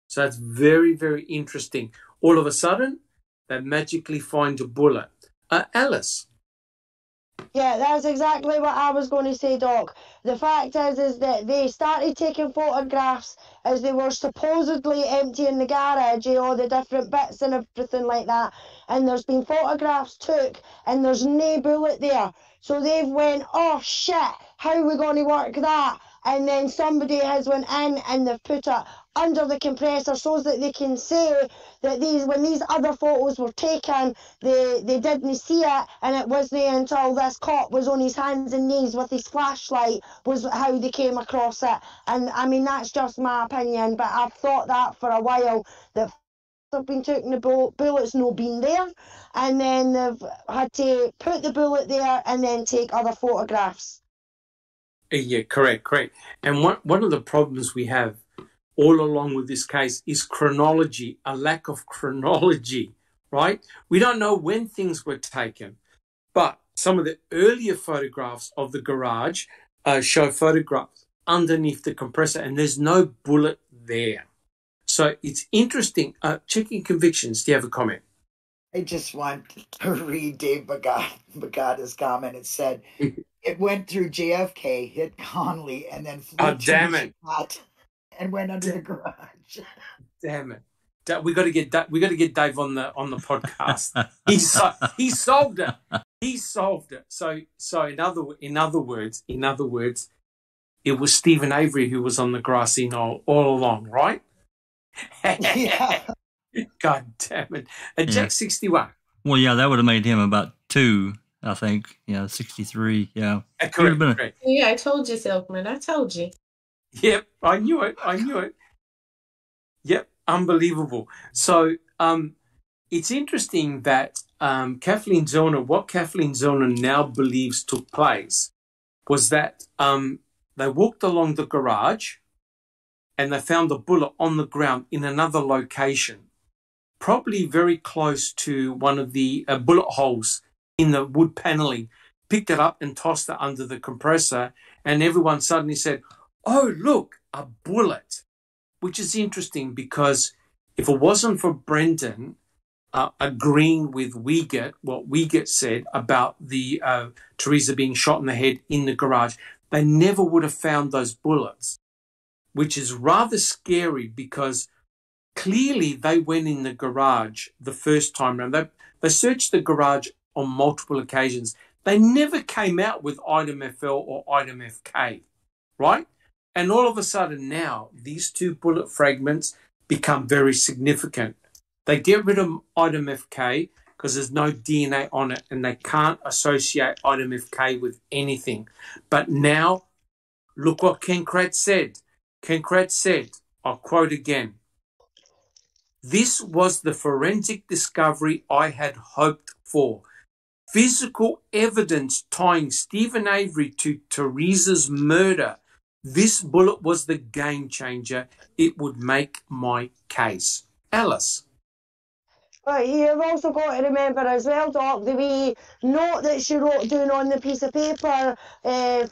Speaker 2: So it's very, very interesting. All of a sudden, they magically find a bullet. Alice.
Speaker 9: Yeah, that's exactly what I was going to say, Doc. The fact is that they started taking photographs as they were supposedly emptying the garage, all the different bits and everything like that. And there's been photographs took, and there's no bullet there. So they've went, oh shit, how are we going to work that? And then somebody has went in and they've put it under the compressor so that they can say that when these other photos were taken, they didn't see it, and it wasn't until this cop was on his hands and knees with his flashlight was how they came across it. And I mean, that's just my opinion, but I've thought that for a while, that they've been taking the bullets no been there, and then they've had to put the bullet there and then take other photographs.
Speaker 2: Yeah, correct. And one of the problems we have all along with this case is chronology, a lack of chronology, right? We don't know when things were taken, but some of the earlier photographs of the garage show photographs underneath the compressor, and there's no bullet there. So it's interesting. Checking convictions. Do you have a comment?
Speaker 5: I just want to read Dave Bagada's comment. It said, it went through JFK, hit Connolly, and then flew to the and went under the garage.
Speaker 2: Damn it! We got to get Dave on the podcast. He solved it. He solved it. So in other words, it was Stephen Avery who was on the grassy knoll all along, right?
Speaker 5: Yeah.
Speaker 2: God damn it. Jack 61.
Speaker 6: Well, yeah, that would have made him about 2, I think. Yeah, 63. Yeah.
Speaker 2: Correct.
Speaker 3: Yeah, I told you, Silkman. I told you.
Speaker 2: Yep, I knew it. Yep, unbelievable. So it's interesting that what Kathleen Zellner now believes took place was that they walked along the garage and they found the bullet on the ground in another location, probably very close to one of the bullet holes in the wood paneling, picked it up and tossed it under the compressor, and everyone suddenly said, "Oh, look, a bullet," which is interesting because if it wasn't for Brendan agreeing with what Wiegert said about the Teresa being shot in the head in the garage, they never would have found those bullets, which is rather scary because clearly they went in the garage the first time around. They searched the garage on multiple occasions. They never came out with item FL or item FK, right? And all of a sudden now, these 2 bullet fragments become very significant. They get rid of item FK because there's no DNA on it and they can't associate item FK with anything. But now, look what Ken Kratz said. Ken Kratz said, I'll quote again, "This was the forensic discovery I had hoped for. Physical evidence tying Stephen Avery to Teresa's murder. This bullet was the game changer. It would make my case." Alice.
Speaker 9: But you've also got to remember as well, Doc, the wee note that she wrote down on the piece of paper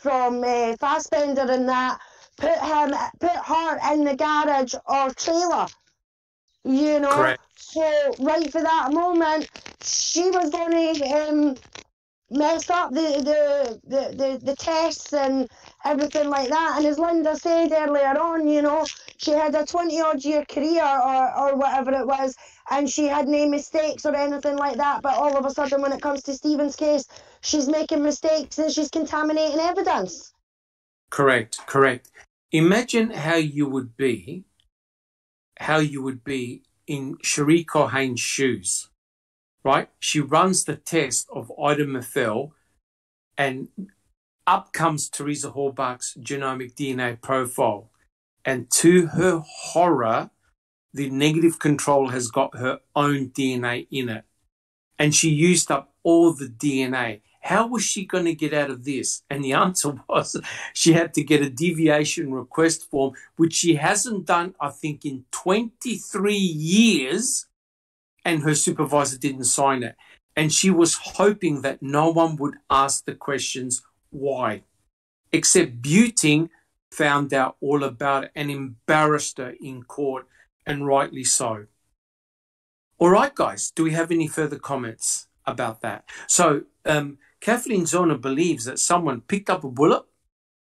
Speaker 9: from Fassbender and that, put her in the garage or trailer, you know.
Speaker 2: Correct.
Speaker 9: So right for that moment, she was going to mess up the tests and everything like that. And as Linda said earlier on, you know, she had a 20-odd year career or whatever it was, and she had no mistakes or anything like that. But all of a sudden, when it comes to Stephen's case, she's making mistakes and she's contaminating evidence.
Speaker 2: Correct. Imagine how you would be in Cherie Cohane's shoes, right? She runs the test of item FL and up comes Teresa Halbach's genomic DNA profile. And to her horror, the negative control has got her own DNA in it. And she used up all the DNA. How was she going to get out of this? And the answer was she had to get a deviation request form, which she hasn't done, I think, in 23 years, and her supervisor didn't sign it. And she was hoping that no one would ask the questions, why? Except Buting found out all about it and embarrassed her in court, and rightly so. All right, guys, do we have any further comments about that? So Kathleen Zellner believes that someone picked up a bullet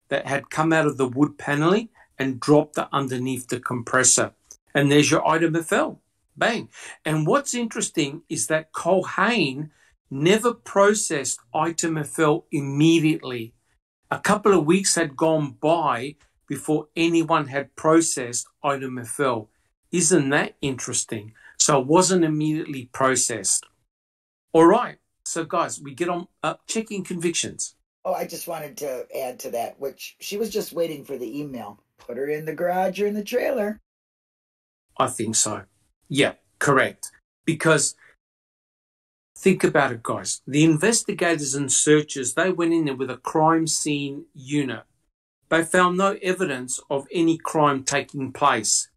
Speaker 2: that had come out of the wood paneling and dropped it underneath the compressor. And there's your item FL. Bang. And what's interesting is that Cohane never processed item FL immediately. A couple of weeks had gone by before anyone had processed item FL. Isn't that interesting? So it wasn't immediately processed. All right. So, guys, we get on checking convictions.
Speaker 5: Oh, I just wanted to add to that, which she was just waiting for the email. Put her in the garage or in the trailer.
Speaker 2: I think so. Yeah, correct. Because think about it, guys. The investigators and searchers, they went in there with a crime scene unit. They found no evidence of any crime taking place.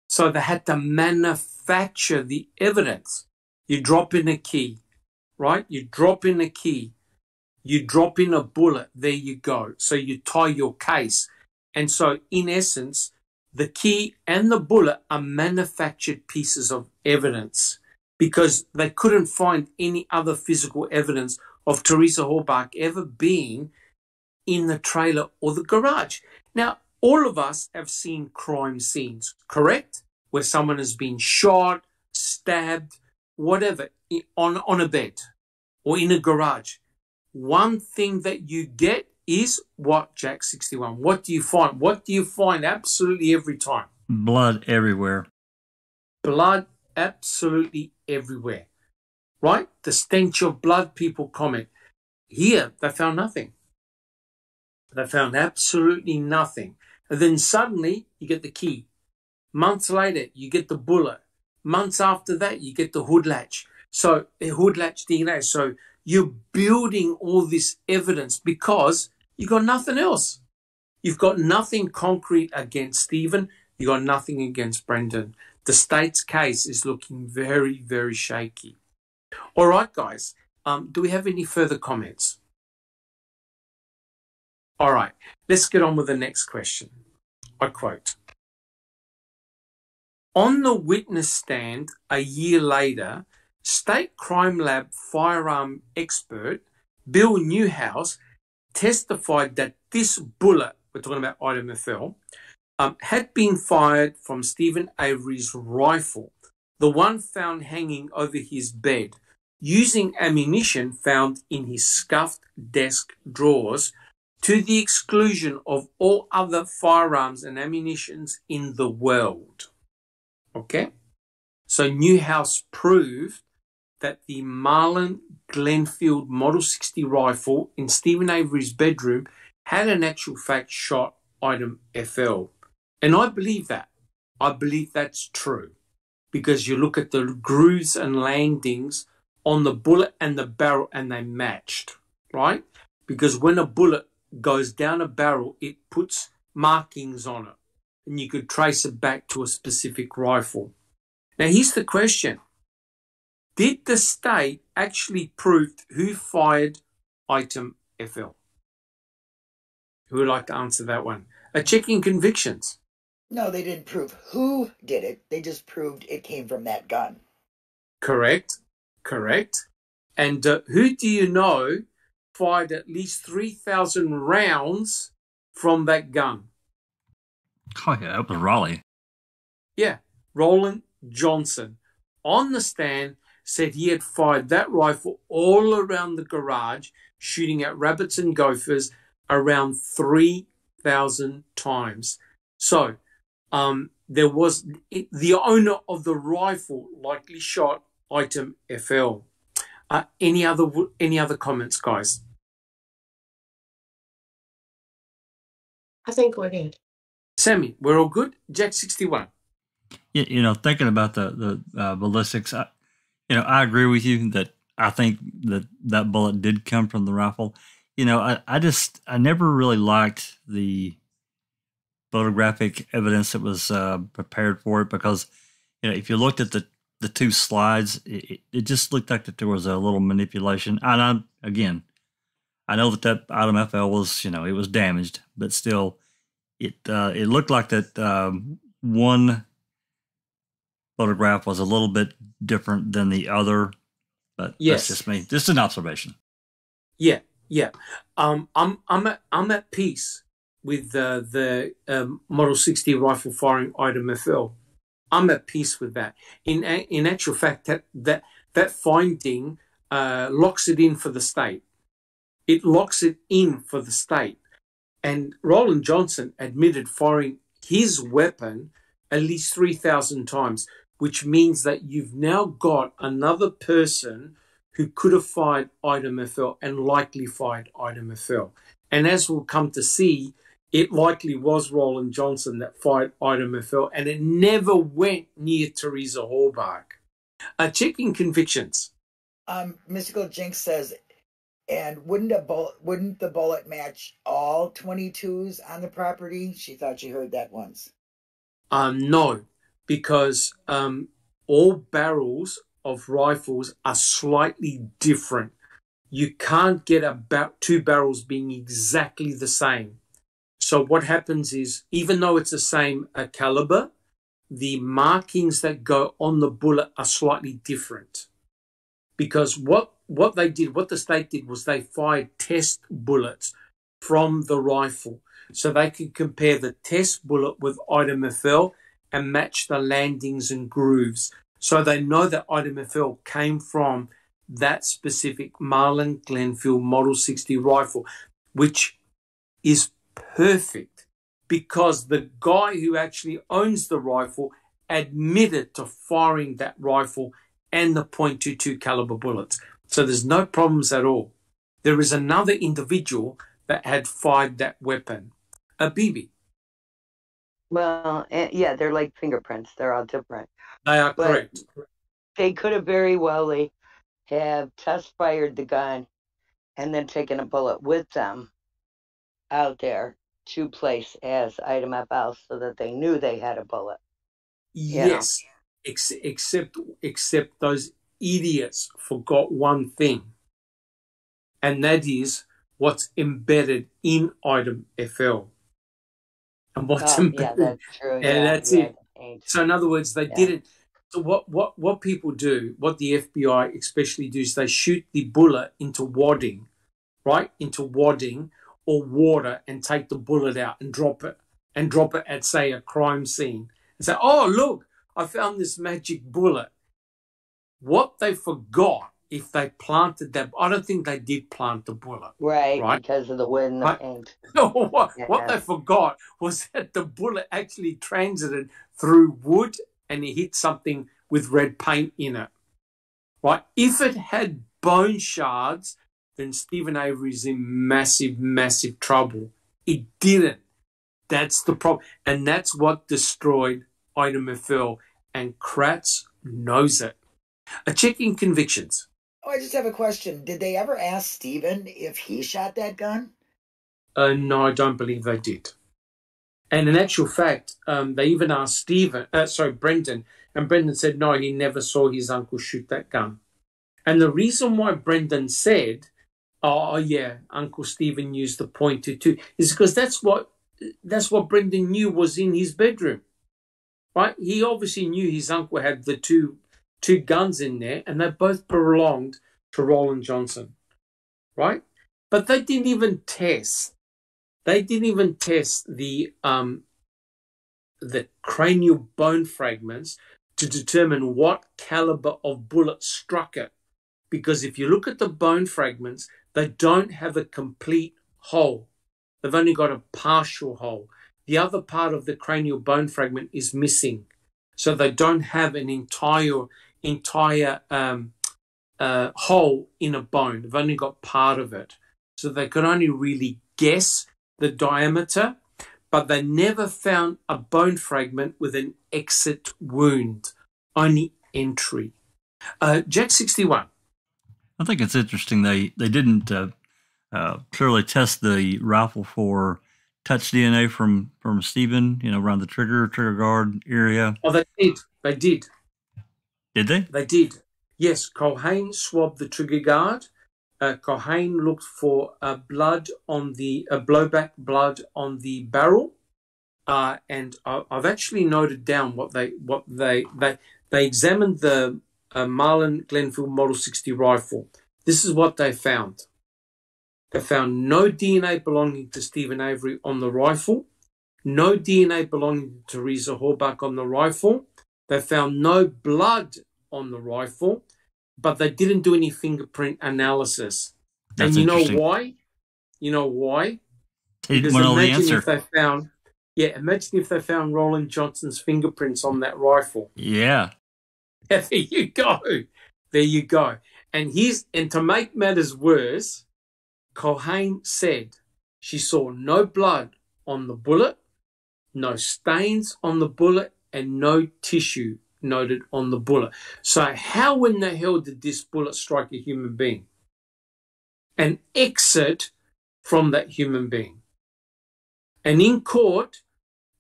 Speaker 2: So they had to manufacture the evidence. You drop in a key, right? You drop in a key. You drop in a bullet. There you go. So you tie your case. And so, in essence, the key and the bullet are manufactured pieces of evidence because they couldn't find any other physical evidence of Teresa Halbach ever being in the trailer or the garage. Now, all of us have seen crime scenes, correct? Where someone has been shot, stabbed, whatever, on a bed or in a garage. One thing that you get is what, Jack 61? What do you find? What do you find absolutely every time?
Speaker 6: Blood everywhere.
Speaker 2: Blood absolutely everywhere, right? The stench of blood, people comment. Here, they found nothing. They found absolutely nothing. And then suddenly, you get the key. Months later, you get the bullet. Months after that, you get the hood latch. So, hood latch DNA. So, you're building all this evidence because you got nothing else. You've got nothing concrete against Stephen. You got nothing against Brendan. The state's case is looking very, very shaky. All right, guys. Do we have any further comments? All right. Let's get on with the next question. I quote, on the witness stand a year later, State Crime Lab firearm expert Bill Newhouse testified that this bullet, we're talking about item FL, had been fired from Stephen Avery's rifle, the one found hanging over his bed, using ammunition found in his scuffed desk drawers, to the exclusion of all other firearms and ammunitions in the world. Okay? So Newhouse proved that the Marlin Glenfield Model 60 rifle in Stephen Avery's bedroom had an actual fact shot item FL. And I believe that. I believe that's true. Because you look at the grooves and landings on the bullet and the barrel and they matched, right? Because when a bullet goes down a barrel, it puts markings on it. And you could trace it back to a specific rifle. Now, here's the question. Did the state actually prove who fired item FL? Who would like to answer that one? Checking convictions.
Speaker 5: No, they didn't prove who did it. They just proved it came from that gun.
Speaker 2: Correct. And who do you know fired at least 3,000 rounds from that gun?
Speaker 6: Oh, yeah, that was Raleigh.
Speaker 2: Yeah, Roland Johnson. On the stand, said he had fired that rifle all around the garage, shooting at rabbits and gophers around 3,000 times. So, there was the owner of the rifle likely shot item FL. Any other comments, guys?
Speaker 3: I think we're good.
Speaker 2: Sammy, we're all good? Jack 61.
Speaker 6: Yeah, thinking about the ballistics, I agree with you that I think that bullet did come from the rifle. I never really liked the photographic evidence that was prepared for it because, if you looked at the two slides, it just looked like that there was a little manipulation. And I know that item FL was, it was damaged, but still, it looked like that one photograph was a little bit different than the other. But yes, that's just me. Just an observation.
Speaker 2: Yeah. I'm at peace with the Model 60 rifle firing item FL. I'm at peace with that. In actual fact, that finding locks it in for the state. It locks it in for the state. And Roland Johnson admitted firing his weapon at least 3,000 times, which means that you've now got another person who could have fired item FL and likely fired item FL. And as we'll come to see, it likely was Roland Johnson that fired item FL, and it never went near Teresa Hallbach. Checking convictions.
Speaker 5: Mystical Jinx says, and wouldn't the bullet match all 22s on the property? She thought she heard that once.
Speaker 2: No, because all barrels of rifles are slightly different. You can't get about two barrels being exactly the same. So what happens is, even though it's the same caliber, the markings that go on the bullet are slightly different. Because what the state did was they fired test bullets from the rifle. So they could compare the test bullet with item FL and match the landings and grooves. So they know that item FL came from that specific Marlin Glenfield Model 60 rifle, which is perfect because the guy who actually owns the rifle admitted to firing that rifle and the .22 caliber bullets. So there's no problems at all. There is another individual that had fired that weapon, a BB.
Speaker 7: Well, yeah, they're like fingerprints. They're all different.
Speaker 2: They are
Speaker 7: But
Speaker 2: correct.
Speaker 7: they could have very well have test fired the gun and then taken a bullet with them out there to place as item FL so that they knew they had a bullet.
Speaker 2: Yes, except those idiots forgot one thing, and that is what's embedded in item FL. And what's embedded.
Speaker 7: Yeah, that's true.
Speaker 2: And that's it. So in other words, they didn't. So what people do, what the FBI especially do, is they shoot the bullet into wadding, right? Into wadding or water, and take the bullet out and drop it at, say, a crime scene. And say, oh, look, I found this magic bullet. What they forgot, if they planted that, I don't think they did plant the bullet.
Speaker 7: Right? Because of the wood and the paint.
Speaker 2: No, what they forgot was that the bullet actually transited through wood and it hit something with red paint in it. Right? If it had bone shards, then Stephen Avery's in massive, massive trouble. It didn't. That's the problem. And that's what destroyed item FL. And Kratz knows it. Checking convictions.
Speaker 5: Oh, I just have a question. Did they ever ask Stephen if he shot that gun?
Speaker 2: No, I don't believe they did. And in actual fact, they even asked Brendan, and Brendan said, no, he never saw his uncle shoot that gun. And the reason why Brendan said, oh, yeah, Uncle Stephen used the .22 is because that's what Brendan knew was in his bedroom, right? He obviously knew his uncle had the two guns in there, and they both belonged to Roland Johnson, right? But they didn't even test. They didn't even test the cranial bone fragments to determine what caliber of bullet struck it. Because if you look at the bone fragments, they don't have a complete hole. They've only got a partial hole. The other part of the cranial bone fragment is missing. So they don't have an entire hole in a bone. They've only got part of it. So they could only really guess the diameter, but they never found a bone fragment with an exit wound, only entry. Jack 61.
Speaker 6: I think it's interesting they didn't clearly test the rifle for touch DNA from Stephen, around the trigger guard area.
Speaker 2: Oh, they did. They did.
Speaker 6: Did they?
Speaker 2: They did. Yes, Culhane swabbed the trigger guard. Culhane looked for blood on the blowback blood on the barrel, and I've actually noted down what they examined the Marlin Glenfield Model 60 rifle. This is what they found. They found no DNA belonging to Stephen Avery on the rifle, no DNA belonging to Teresa Horbach on the rifle. They found no blood on the rifle, but they didn't do any fingerprint analysis.
Speaker 6: That's
Speaker 2: and you know why? You know why? Because imagine if they found Roland Johnson's fingerprints on that rifle.
Speaker 6: Yeah.
Speaker 2: There you go. There you go. And to make matters worse, Culhane said she saw no blood on the bullet, no stains on the bullet, and no tissue noted on the bullet. So how in the hell did this bullet strike a human being and exit from that human being? And in court,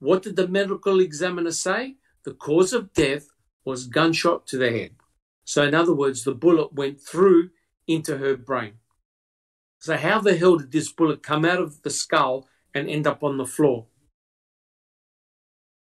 Speaker 2: what did the medical examiner say? The cause of death was gunshot to the head. So in other words, the bullet went through into her brain. So how the hell did this bullet come out of the skull and end up on the floor?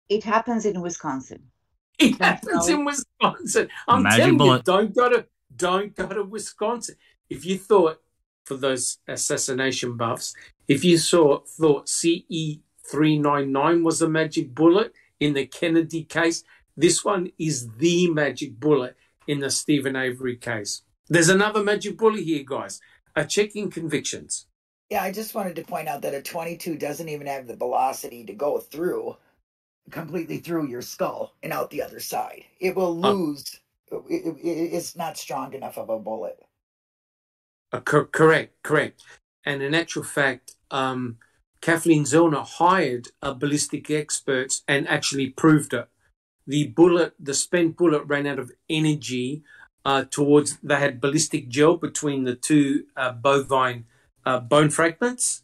Speaker 4: It happens in Wisconsin.
Speaker 2: It happens in Wisconsin. I'm telling you, don't go to Wisconsin. If you thought, for those assassination buffs, if you thought CE-399 was a magic bullet in the Kennedy case, this one is the magic bullet in the Stephen Avery case. There's another magic bullet here, guys. Checking convictions.
Speaker 5: Yeah, I just wanted to point out that a 22 doesn't even have the velocity to go through completely through your skull and out the other side. It will lose. It's not strong enough of a bullet.
Speaker 2: Correct. And in actual fact, Kathleen Zellner hired ballistic experts and actually proved it. The spent bullet ran out of energy towards, they had ballistic gel between the two bovine bone fragments,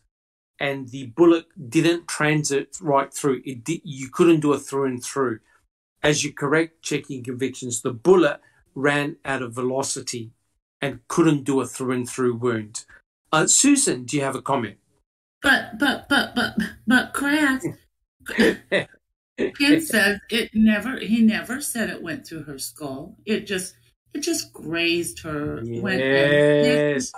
Speaker 2: and the bullet didn't transit right through. You couldn't do a through and through. As you correct checking convictions, the bullet ran out of velocity and couldn't do a through and through wound. Susan, do you have a comment?
Speaker 1: But Craft, Ken says he never said it went through her skull. It just grazed her.
Speaker 2: Yes.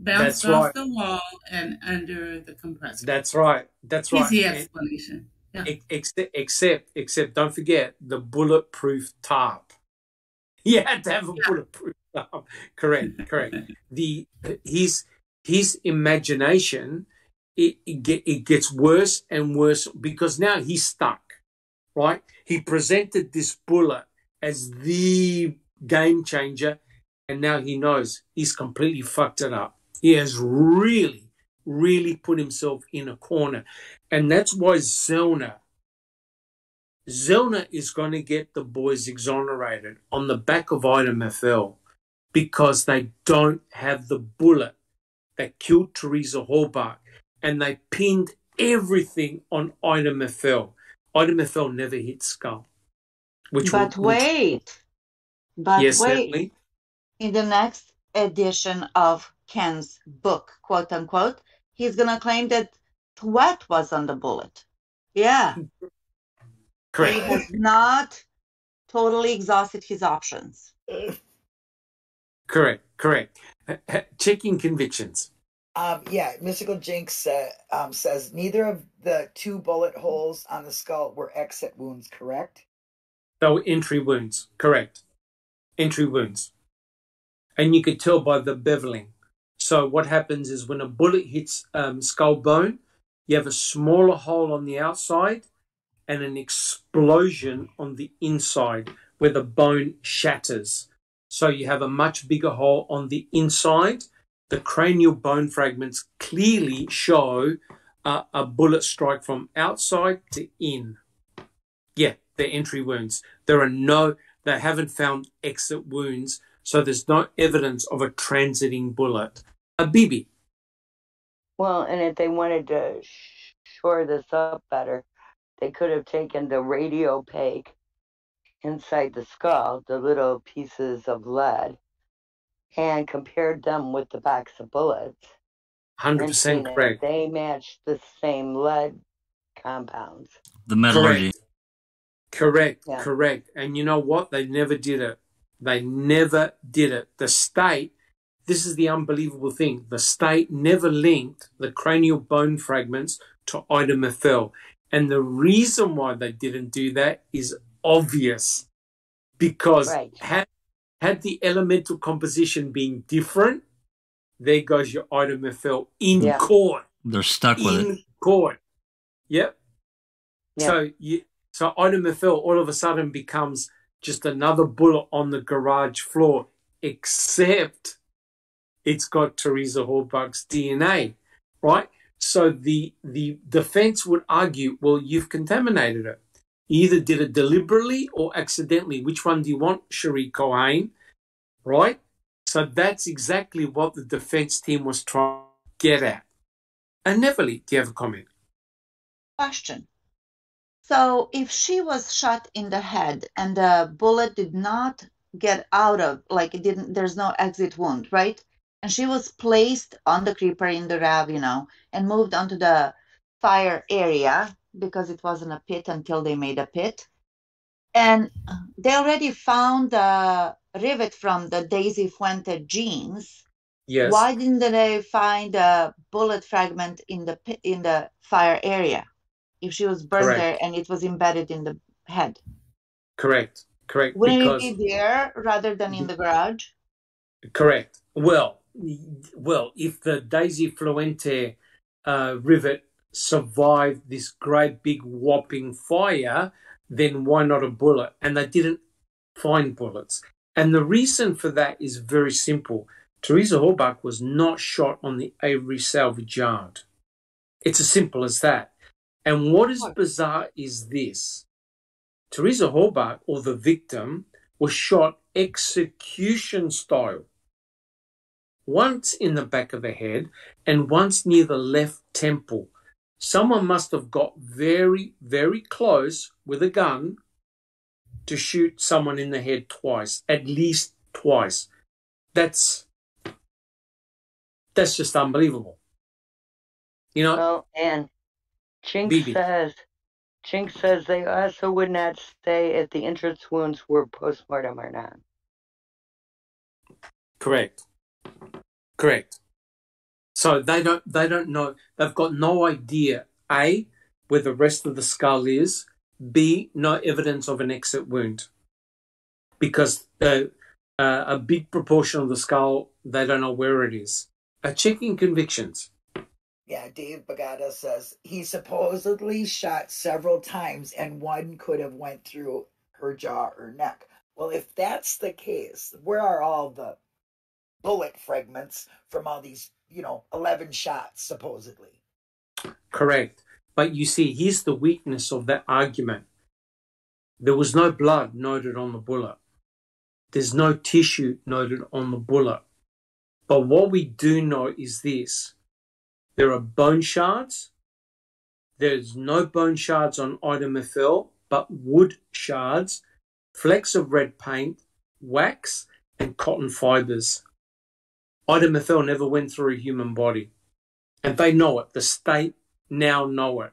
Speaker 1: Bounced off the wall and under the compressor.
Speaker 2: That's right.
Speaker 1: Easy explanation. Yeah.
Speaker 2: Except don't forget the bulletproof tarp. You had to have a bulletproof tarp. Correct. His imagination, it gets worse and worse because now he's stuck, right? He presented this bullet as the game changer, and now he knows he's completely fucked it up. He has really, really put himself in a corner. And that's why Zellner is going to get the boys exonerated on the back of Item FL because they don't have the bullet that killed Teresa Halbach, and they pinned everything on Item FL. Item FL never hit skull.
Speaker 4: But wait.
Speaker 2: Certainly.
Speaker 4: In the next edition of Ken's book, quote unquote, he's going to claim that Twat was on the bullet. Yeah.
Speaker 2: Correct.
Speaker 4: He has not totally exhausted his options.
Speaker 2: Correct. Checking convictions.
Speaker 5: Mystical Jinx says neither of the 2 bullet holes on the skull were exit wounds, correct?
Speaker 2: They were entry wounds, correct. Entry wounds. And you could tell by the beveling. So what happens is when a bullet hits skull bone, you have a smaller hole on the outside and an explosion on the inside where the bone shatters. So you have a much bigger hole on the inside. The cranial bone fragments clearly show a bullet strike from outside to in. Yeah, they're entry wounds. They haven't found exit wounds, so there's no evidence of a transiting bullet. A BB.
Speaker 7: Well, and if they wanted to shore this up better, they could have taken the radio peg inside the skull, the little pieces of lead, and compared them with the backs of bullets.
Speaker 2: 100% correct.
Speaker 7: They matched the same lead compounds.
Speaker 6: The metallurgy.
Speaker 2: Correct. And you know what? They never did it. The state, this is the unbelievable thing, the state never linked the cranial bone fragments to Item FL. And the reason why they didn't do that is obvious. Because had the elemental composition been different, there goes your Item FL in court.
Speaker 6: They're stuck with it.
Speaker 2: In court. Yep. So Item FL all of a sudden becomes just another bullet on the garage floor, except it's got Teresa Halbach's DNA, right? So the defense would argue, well, you've contaminated it. You either did it deliberately or accidentally. Which one do you want, Cherie Cohen? Right? So that's exactly what the defense team was trying to get at. And Neverly, do you have a comment?
Speaker 4: Question. So if she was shot in the head and the bullet did not get out of, there's no exit wound, right? And she was placed on the creeper in the RAV, and moved onto the fire area because it wasn't a pit until they made a pit. And they already found the rivet from the Daisy Fuente jeans.
Speaker 2: Yes.
Speaker 4: Why didn't they find a bullet fragment in the fire area if she was burned there and it was embedded in the head?
Speaker 2: Correct.
Speaker 4: Wouldn't it be there rather than in the garage?
Speaker 2: Correct. Well, well, if the Dassey Fluente rivet survived this great big whopping fire, then why not a bullet? And they didn't find bullets. And the reason for that is very simple. Teresa Horbach was not shot on the Avery salvage yard. It's as simple as that. And what is bizarre is this. Teresa Horbach, or the victim, was shot execution style. Once in the back of the head and once near the left temple. Someone must have got very, very close with a gun to shoot someone in the head twice, at least twice. That's just unbelievable. You know?
Speaker 7: Well, and Chink says they also would not say if the entrance wounds were postmortem or not.
Speaker 2: Correct. So they don't know. They've got no idea, A, where the rest of the skull is, B, no evidence of an exit wound. Because a big proportion of the skull, they don't know where it is. Checking convictions.
Speaker 5: Yeah, Dave Bagata says he supposedly shot several times and one could have went through her jaw or neck. Well, if that's the case, where are all the bullet fragments from all these, 11 shots, supposedly?
Speaker 2: Correct. But you see, here's the weakness of that argument. There was no blood noted on the bullet. There's no tissue noted on the bullet. But what we do know is this. There are bone shards. There's no bone shards on item FL, but wood shards, flecks of red paint, wax, and cotton fibers. Item FL never went through a human body. And they know it. The state now know it.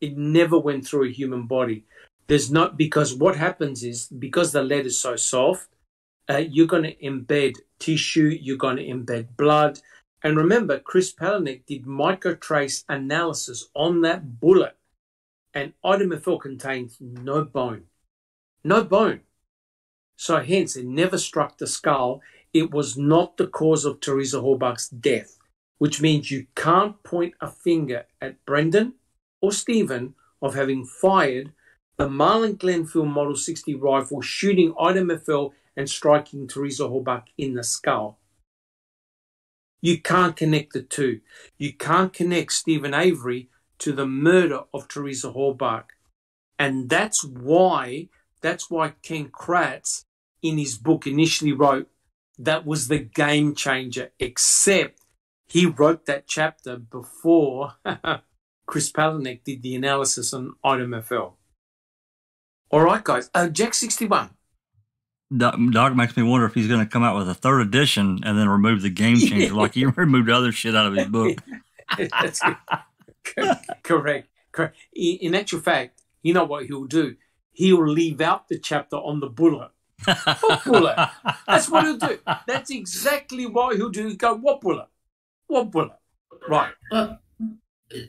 Speaker 2: It never went through a human body. Because what happens is, because the lead is so soft, you're going to embed tissue, you're going to embed blood. And remember, Chris Palahniuk did microtrace analysis on that bullet, and item FL contains no bone. No bone. So hence, it never struck the skull. It was not the cause of Teresa Horbach's death, which means you can't point a finger at Brendan or Stephen of having fired the Marlin Glenfield Model 60 rifle, shooting item FL and striking Teresa Horbach in the skull. You can't connect the two. You can't connect Stephen Avery to the murder of Teresa Horbach. And that's why Ken Kratz in his book initially wrote that was the game changer, except he wrote that chapter before Chris Palahniuk did the analysis on item FL. All right, guys. Jack 61.
Speaker 6: Doc makes me wonder if he's going to come out with a third edition and then remove the game changer like he removed other shit out of his book.
Speaker 2: That's correct. In actual fact, you know what he'll do? He'll leave out the chapter on the bullet. What bullet? That's what he'll do. That's exactly what he'll do. He'll go, what bullet? What bullet? Right.
Speaker 1: Well,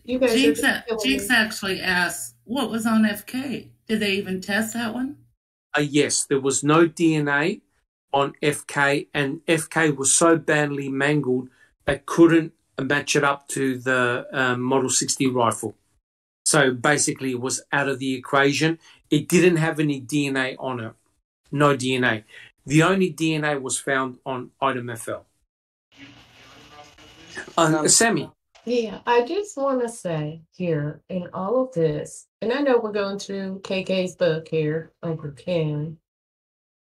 Speaker 1: Jinx actually asked, what was on FK? Did they even test that one?
Speaker 2: Yes, there was no DNA on FK, and FK was so badly mangled they couldn't match it up to the Model 60 rifle. So basically it was out of the equation. It didn't have any DNA on it. No DNA. The only DNA was found on item FL. Sammy.
Speaker 3: Yeah, I just want to say here in all of this, and I know we're going through KK's book here, Uncle Ken,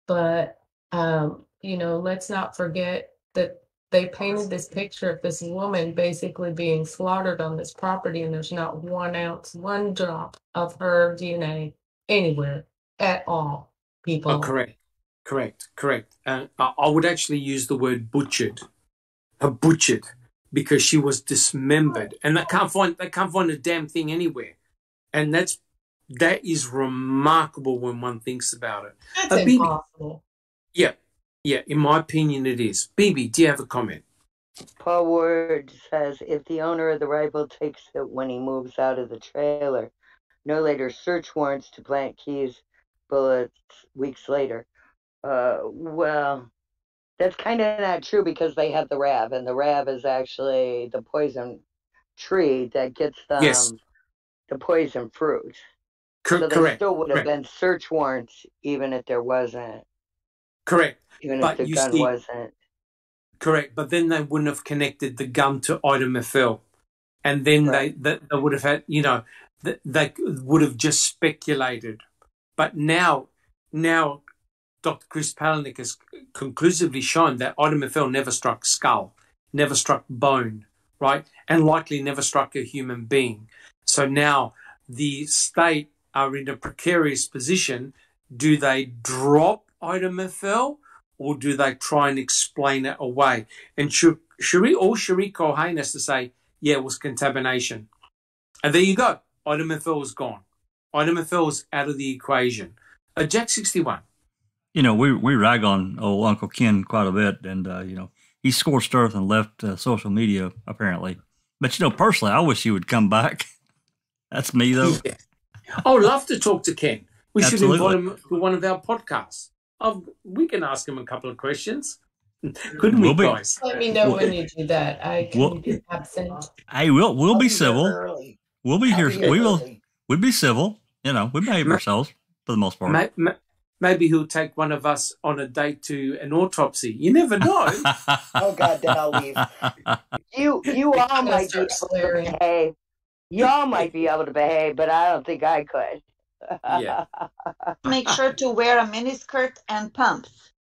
Speaker 3: but, let's not forget that they painted this picture of this woman basically being slaughtered on this property, and there's not 1 ounce, 1 drop of her DNA anywhere at all, people.
Speaker 2: Oh, correct. I would actually use the word butchered. Butchered. Because she was dismembered, and they can't find a damn thing anywhere, and that is remarkable when one thinks about it.
Speaker 3: That's impossible.
Speaker 2: Yeah. In my opinion, it is. BB, do you have a comment?
Speaker 7: Paul Ward says if the owner of the rifle takes it when he moves out of the trailer, no later search warrants to plant keys, bullets weeks later. Well, That's kind of not true because they have the rab, and the rab is actually the poison tree that gets them the poison fruit. So they still would have been search warrants even if there wasn't.
Speaker 2: Correct.
Speaker 7: Even if the gun wasn't.
Speaker 2: Correct. But then they wouldn't have connected the gun to item FL. And then they would have had, they would have just speculated. But now Dr. Chris Palahniuk has conclusively shown that item FL never struck skull, never struck bone, right? And likely never struck a human being. So now the state are in a precarious position. Do they drop item FL or do they try and explain it away? And Cherie Culhane has to say, yeah, it was contamination. And there you go. Item FL is gone. Item FL is out of the equation. Jack 61.
Speaker 6: We rag on old Uncle Ken quite a bit, and, he scorched earth and left social media, apparently. But, personally, I wish he would come back. That's me, though.
Speaker 2: Yeah. I would love to talk to Ken. We should invite him to one of our podcasts. We can ask him a couple of questions. Couldn't we, guys?
Speaker 3: Let me know when you do that. I can be absent.
Speaker 6: Hey, we'll be civil. We'll be here. We'll be civil. We behave ourselves for the most part.
Speaker 2: Maybe he'll take one of us on a date to an autopsy. You never know.
Speaker 5: Oh God, then I'll leave.
Speaker 7: You all might be able to behave. Y'all might be able to behave, but I don't think I could.
Speaker 2: Yeah.
Speaker 4: Make sure to wear a miniskirt and pumps.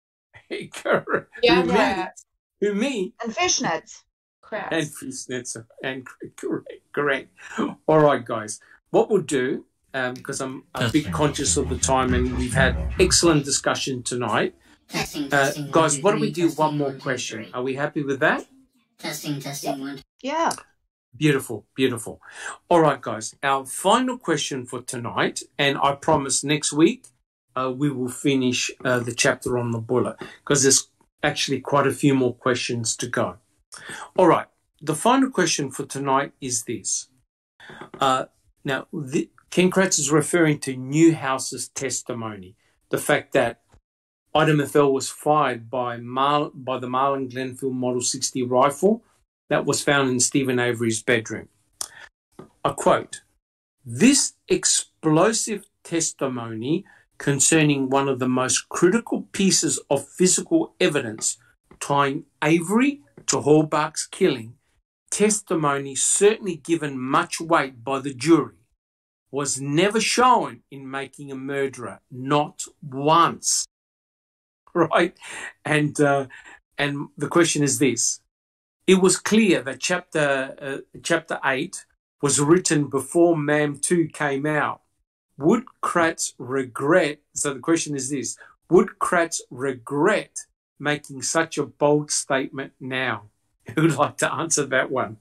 Speaker 3: Yeah.
Speaker 2: Who, me?
Speaker 4: And fishnets.
Speaker 3: Crap.
Speaker 2: And fishnets. And correct. All right, guys. What we'll do, because I'm a bit conscious of the time and we've had excellent discussion tonight. Guys, why don't we do one more question? Are we happy with that?
Speaker 10: Testing, one.
Speaker 4: Yeah.
Speaker 2: Beautiful. All right, guys. Our final question for tonight, and I promise next week we will finish the chapter on the bullet because there's actually quite a few more questions to go. All right. The final question for tonight is this. Now, Ken Kratz is referring to Newhouse's testimony, the fact that item FL was fired by the Marlin Glenfield Model 60 rifle that was found in Stephen Avery's bedroom. I quote, "This explosive testimony concerning one of the most critical pieces of physical evidence tying Avery to Halbach's killing, testimony certainly given much weight by the jury, was never shown in Making a Murderer, not once." Right? And the question is this. It was clear that chapter 8 was written before MAM 2 came out. Would Kratz regret, so the question is this, would Kratz regret making such a bold statement now? Who would like to answer that one?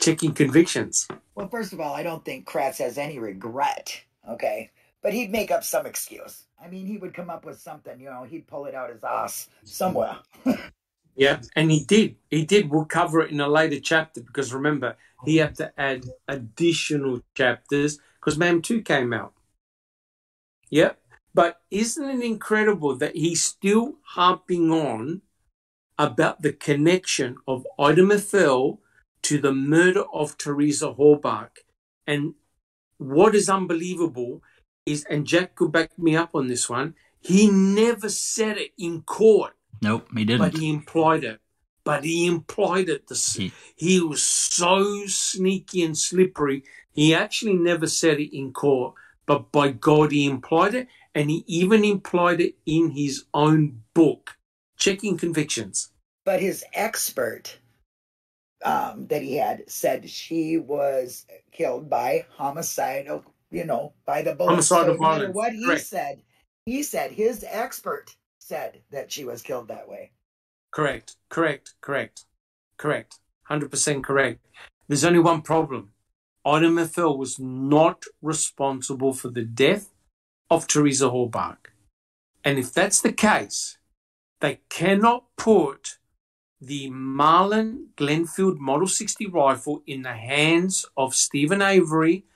Speaker 2: Checking convictions.
Speaker 5: Well, first of all, I don't think Kratz has any regret, okay? But he'd make up some excuse. I mean, he would come up with something, he'd pull it out his ass somewhere.
Speaker 2: Yeah, and he did. We'll cover it in a later chapter because remember, he had to add additional chapters because MAM 2 came out. Yeah, but isn't it incredible that he's still harping on about the connection of item FL to the murder of Teresa Halbach? And what is unbelievable is, and Jack could back me up on this one, he never said it in court.
Speaker 6: Nope, he didn't.
Speaker 2: But he implied it. He was so sneaky and slippery. He actually never said it in court, but by God, he implied it, and he even implied it in his own book, Checking Convictions.
Speaker 5: But his expert that he had said she was killed by homicidal, by the bullet.
Speaker 2: Homicidal
Speaker 5: so no matter
Speaker 2: violence.
Speaker 5: what he
Speaker 2: Correct.
Speaker 5: said, his expert said that she was killed that way.
Speaker 2: Correct. 100% correct. There's only one problem. Item FL was not responsible for the death of Teresa Halbach. And if that's the case, they cannot put the Marlin Glenfield Model 60 rifle in the hands of Stephen Avery,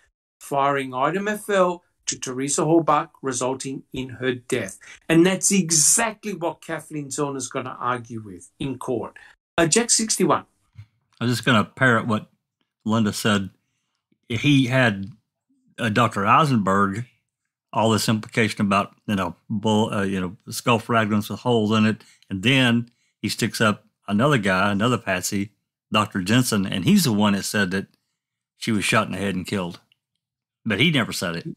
Speaker 2: firing item FL to Teresa Halbach, resulting in her death. And that's exactly what Kathleen Zellner's going to argue with in court. Jack 61.
Speaker 6: I was just going to parrot what Linda said. He had Dr. Eisenberg, all this implication about, skull fragments with holes in it. And then he sticks up another guy, another patsy, Dr. Jensen, and he's the one that said that she was shot in the head and killed. But he never said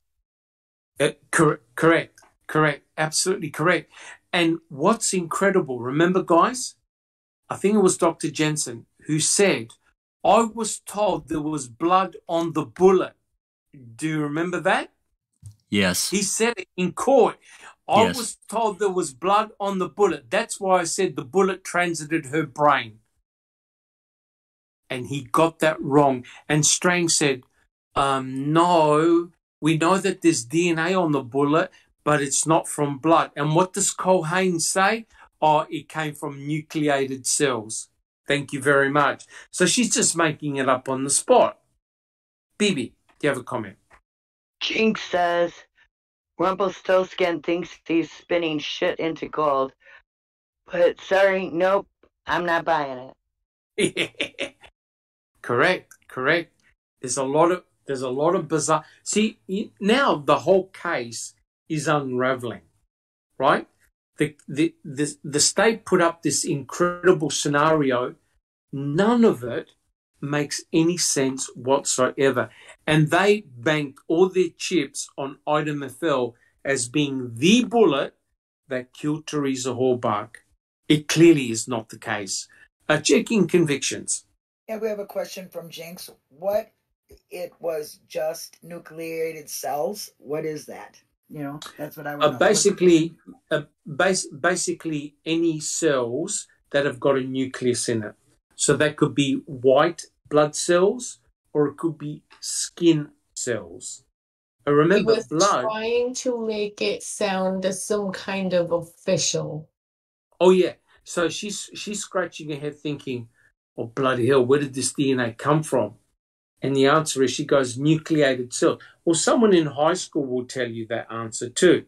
Speaker 6: it.
Speaker 2: Correct. Absolutely correct. And what's incredible, remember, guys, I think it was Dr. Jensen who said, I was told there was blood on the bullet. Do you remember that?
Speaker 6: Yes.
Speaker 2: He said it in court. I was told there was blood on the bullet. That's why I said the bullet transited her brain. And he got that wrong. And Strang said, no, we know that there's DNA on the bullet, but it's not from blood. And what does Culhane say? Oh, it came from nucleated cells. Thank you very much. So she's just making it up on the spot. Bibi, do you have a comment?
Speaker 7: Jinx says, Rumpelstiltskin thinks he's spinning shit into gold. But sorry, nope, I'm not buying
Speaker 2: it. Correct. There's a lot of bizarre. See, now the whole case is unraveling, right? The state put up this incredible scenario. None of it makes any sense whatsoever. And they banked all their chips on Item FL as being the bullet that killed Teresa Halbach. It clearly is not the case. Checking convictions.
Speaker 5: Yeah, we have a question from Jinx. What, it was just nucleated cells? What is that? That's what I want to know.
Speaker 2: Basically any cells that have got a nucleus in it. So that could be white blood cells or it could be skin cells. And remember,
Speaker 3: he was
Speaker 2: blood.
Speaker 3: Trying to make it sound as some kind of official.
Speaker 2: Oh yeah. So she's scratching her head thinking, oh bloody hell, where did this DNA come from? And the answer is she goes nucleated cell. Well, someone in high school will tell you that answer too,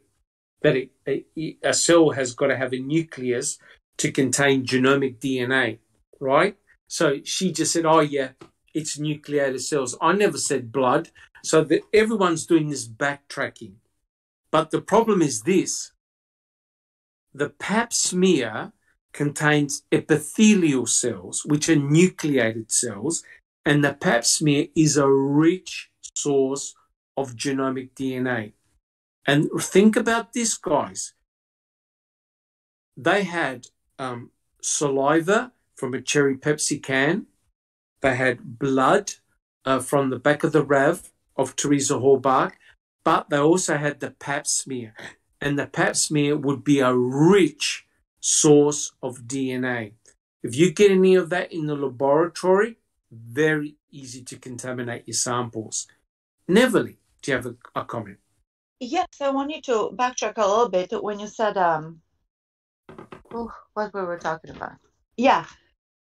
Speaker 2: that a cell has got to have a nucleus to contain genomic DNA, right? So she just said, oh yeah, it's nucleated cells. I never said blood. So everyone's doing this backtracking. But the problem is this. The pap smear contains epithelial cells, which are nucleated cells, and the pap smear is a rich source of genomic DNA. And think about this, guys. They had saliva from a cherry Pepsi can. They had blood from the back of the RAV of Teresa Halbach, but they also had the pap smear. And the pap smear would be a rich source of DNA. If you get any of that in the laboratory, very easy to contaminate your samples. Neverly, do you have a comment?
Speaker 4: Yes, I want you to backtrack a little bit when you said what we were talking about. Yeah,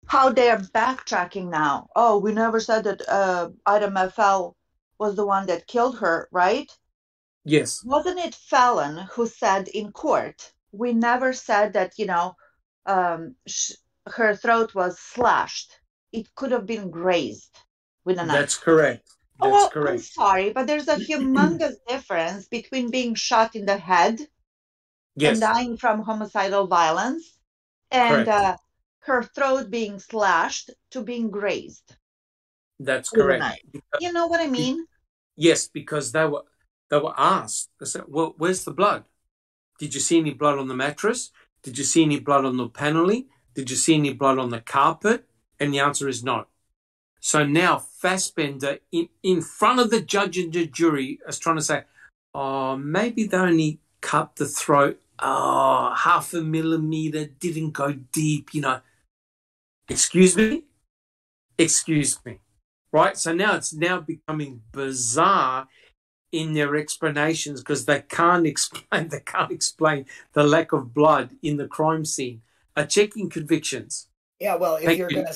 Speaker 4: how they are backtracking now. Oh, we never said that Item FL was the one that killed her, right?
Speaker 2: Yes.
Speaker 4: Wasn't it Fallon who said in court, we never said that, her throat was slashed. It could have been grazed with a knife.
Speaker 2: That's correct. That's correct.
Speaker 4: I'm sorry, but there's a humongous difference between being shot in the head and dying from homicidal violence and her throat being slashed to being grazed.
Speaker 2: That's correct.
Speaker 4: You know what I mean?
Speaker 2: Yes, because they were asked. They said, well, where's the blood? Did you see any blood on the mattress? Did you see any blood on the paneling? Did you see any blood on the carpet? And the answer is no. So now Fassbender, in front of the judge and the jury, is trying to say, oh, maybe they only cut the throat, 0.5 millimeter, didn't go deep, Excuse me? Right? So now it's becoming bizarre in their explanations because they can't explain the lack of blood in the crime scene. Checking convictions.
Speaker 5: Yeah, well, if you're going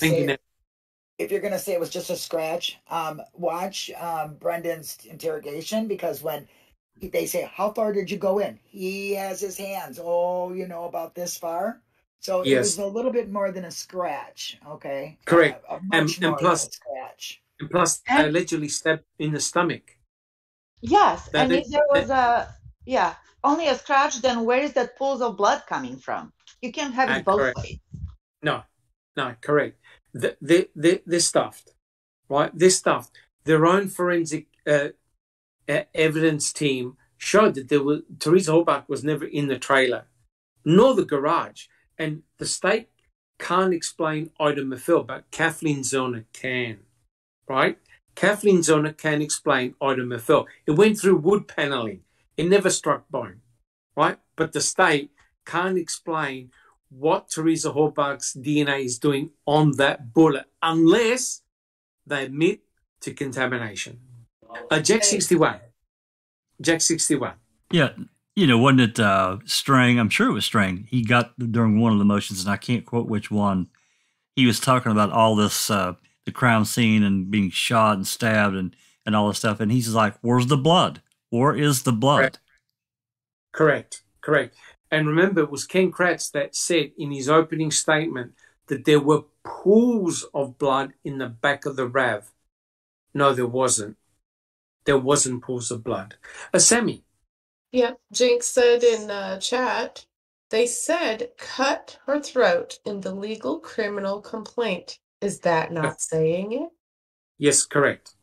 Speaker 5: to say it was just a scratch, watch Brendan's interrogation, because when they say, how far did you go in? He has his hands, about this far. So it was a little bit more than a scratch, okay?
Speaker 2: Correct.
Speaker 5: Much more
Speaker 2: plus,
Speaker 5: than a scratch.
Speaker 2: And plus, allegedly stabbed in the stomach.
Speaker 4: Yes, and if there was only a scratch, then where is that pools of blood coming from? You can't have it both ways.
Speaker 2: No, correct. They're stuffed, right? They're stuffed. Their own forensic evidence team showed that Teresa Horbach was never in the trailer, nor the garage. And the state can't explain Ida Mafel, but Kathleen Zellner can, right? Kathleen Zellner can explain Ida Mafel. It went through wood paneling. It never struck bone, right? But the state can't explain what Teresa Horbach's DNA is doing on that bullet unless they admit to contamination. Jack 61.
Speaker 6: Yeah. Wasn't it Strang? I'm sure it was Strang. He got during one of the motions, and I can't quote which one. He was talking about all this, the crime scene and being shot and stabbed and all this stuff. And he's like, where's the blood? Where is the blood?
Speaker 2: Correct. And remember, it was Ken Kratz that said in his opening statement that there were pools of blood in the back of the RAV. No, there wasn't. There wasn't pools of blood. Sammy.
Speaker 3: Yeah, Jinx said in chat, they said cut her throat in the legal criminal complaint. Is that not saying it?
Speaker 2: Yes, correct.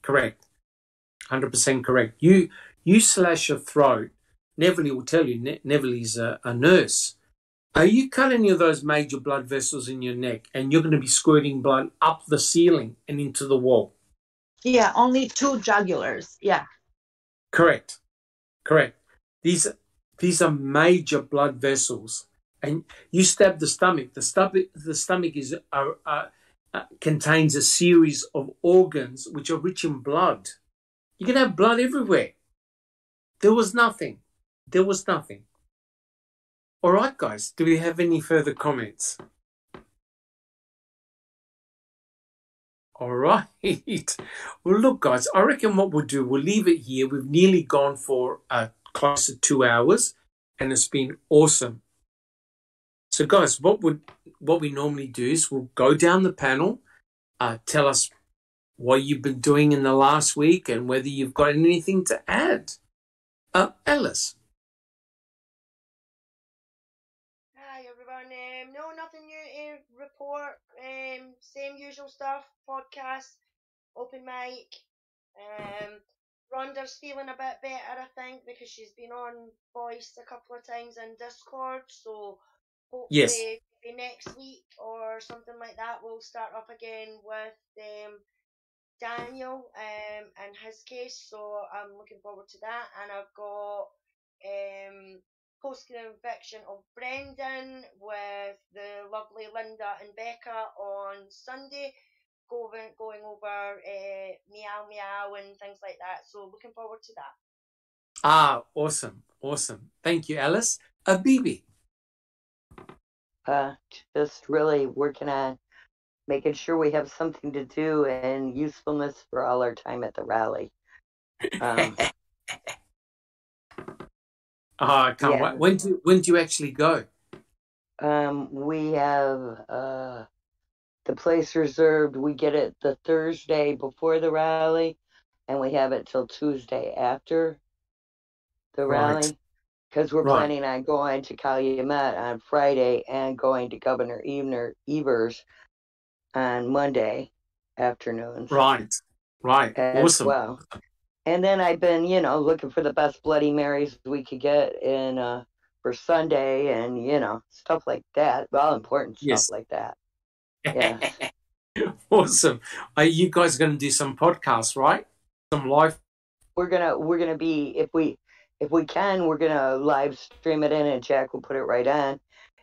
Speaker 2: 100% correct. You slash your throat. Neville will tell you, Neville is a nurse. Are you cut any of those major blood vessels in your neck and you're going to be squirting blood up the ceiling and into the wall?
Speaker 4: Yeah, only 2 jugulars. Yeah.
Speaker 2: Correct. These are major blood vessels. And you stab the stomach. The stomach is contains a series of organs which are rich in blood. You can have blood everywhere. There was nothing. All right, guys. Do we have any further comments? All right. Well, look, guys, I reckon what we'll do, we'll leave it here. We've nearly gone for close to 2 hours, and it's been awesome. So, guys, what we normally do is we'll go down the panel, tell us what you've been doing in the last week and whether you've got anything to add. Alice.
Speaker 8: Hi, everyone. No, nothing new to report. Same usual stuff. Podcast, open mic. Rhonda's feeling a bit better, I think, because she's been on voice a couple of times in Discord. So hopefully maybe next week or something like that, we'll start up again with Daniel and his case. So I'm looking forward to that. And I've got post-conviction of Brendan with the lovely Linda and Becca on Sunday, going over meow meow and things like that. So looking forward to that.
Speaker 2: Awesome. Thank you, Alice. Bibi.
Speaker 7: Just really working on making sure we have something to do and usefulness for all our time at the rally.
Speaker 2: I can't wait. When do you actually go?
Speaker 7: We have the place reserved. We get it the Thursday before the rally, and we have it till Tuesday after the rally, because we're planning on going to Calumet on Friday and going to Governor Evers on Monday afternoons.
Speaker 2: Right. Awesome.
Speaker 7: Well. And then I've been, looking for the best Bloody Marys we could get in for Sunday and, stuff like that. Well, important stuff like that. Yeah.
Speaker 2: Awesome. Are you guys going to do some podcasts, right? Some live?
Speaker 7: We're gonna be, if we can, we're gonna live stream it in and Jack will put it right on.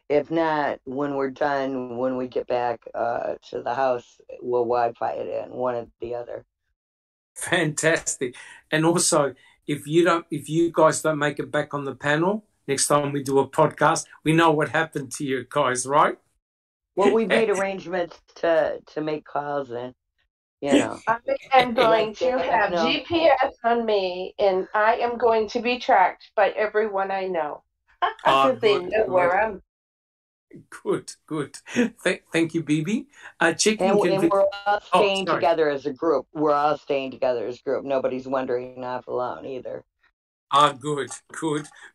Speaker 7: If not, when we're done, when we get back to the house, we'll Wi-Fi it in, one or the other.
Speaker 2: Fantastic. And also, if you guys don't make it back on the panel next time we do a podcast, we know what happened to you guys, right?
Speaker 7: Well, we made arrangements to make calls in. you know.
Speaker 3: I am going to have GPS on me, and I am going to be tracked by everyone I know. Because they know where I'm.
Speaker 2: Good. Thank you, Bibi.
Speaker 7: And we're all staying together as a group. We're all staying together as a group. Nobody's wandering off alone either.
Speaker 2: Good.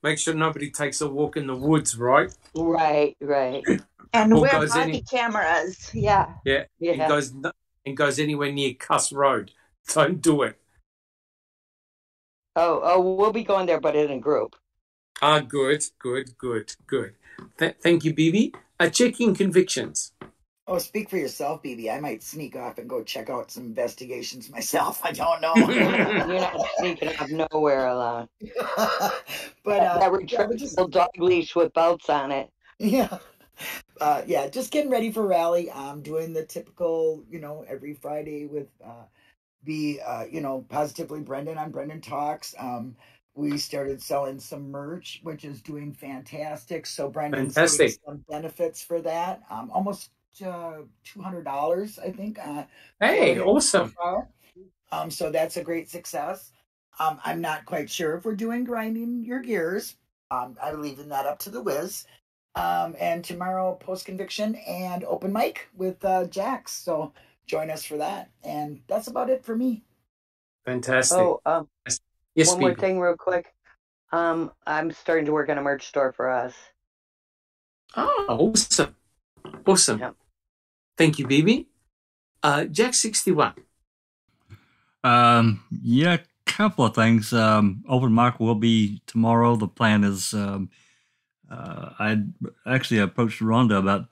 Speaker 2: Make sure nobody takes a walk in the woods, right?
Speaker 7: Right.
Speaker 4: And we're body cameras. Yeah.
Speaker 2: And goes anywhere near Cuss Road. Don't do it.
Speaker 7: Oh, we'll be going there, but in a group.
Speaker 2: Good. Thank you, Bibi. Checking convictions.
Speaker 5: Oh, speak for yourself, Bibi. I might sneak off and go check out some investigations myself. I don't know.
Speaker 7: You're not sneaking off nowhere alone.
Speaker 5: But
Speaker 7: that retractable dog leash with belts on it.
Speaker 5: Yeah. Just getting ready for rally. I'm doing the typical, every Friday with Positively Brendan on Brendan Talks. We started selling some merch, which is doing fantastic. So Brendan's getting some benefits for that. Almost $200, I think.
Speaker 2: Hey, awesome.
Speaker 5: So that's a great success. I'm not quite sure if we're doing Grinding Your Gears. I'm leaving that up to the whiz. And tomorrow, post-conviction and open mic with Jax. So join us for that. And that's about it for me.
Speaker 2: Fantastic.
Speaker 7: Oh,
Speaker 2: yes,
Speaker 7: one more thing real quick. I'm starting to work on a merch store for us.
Speaker 2: Oh, awesome. Yeah. Thank you, Bibi. Jax 61.
Speaker 6: Couple of things. Open mic will be tomorrow. The plan is I actually approached Rhonda about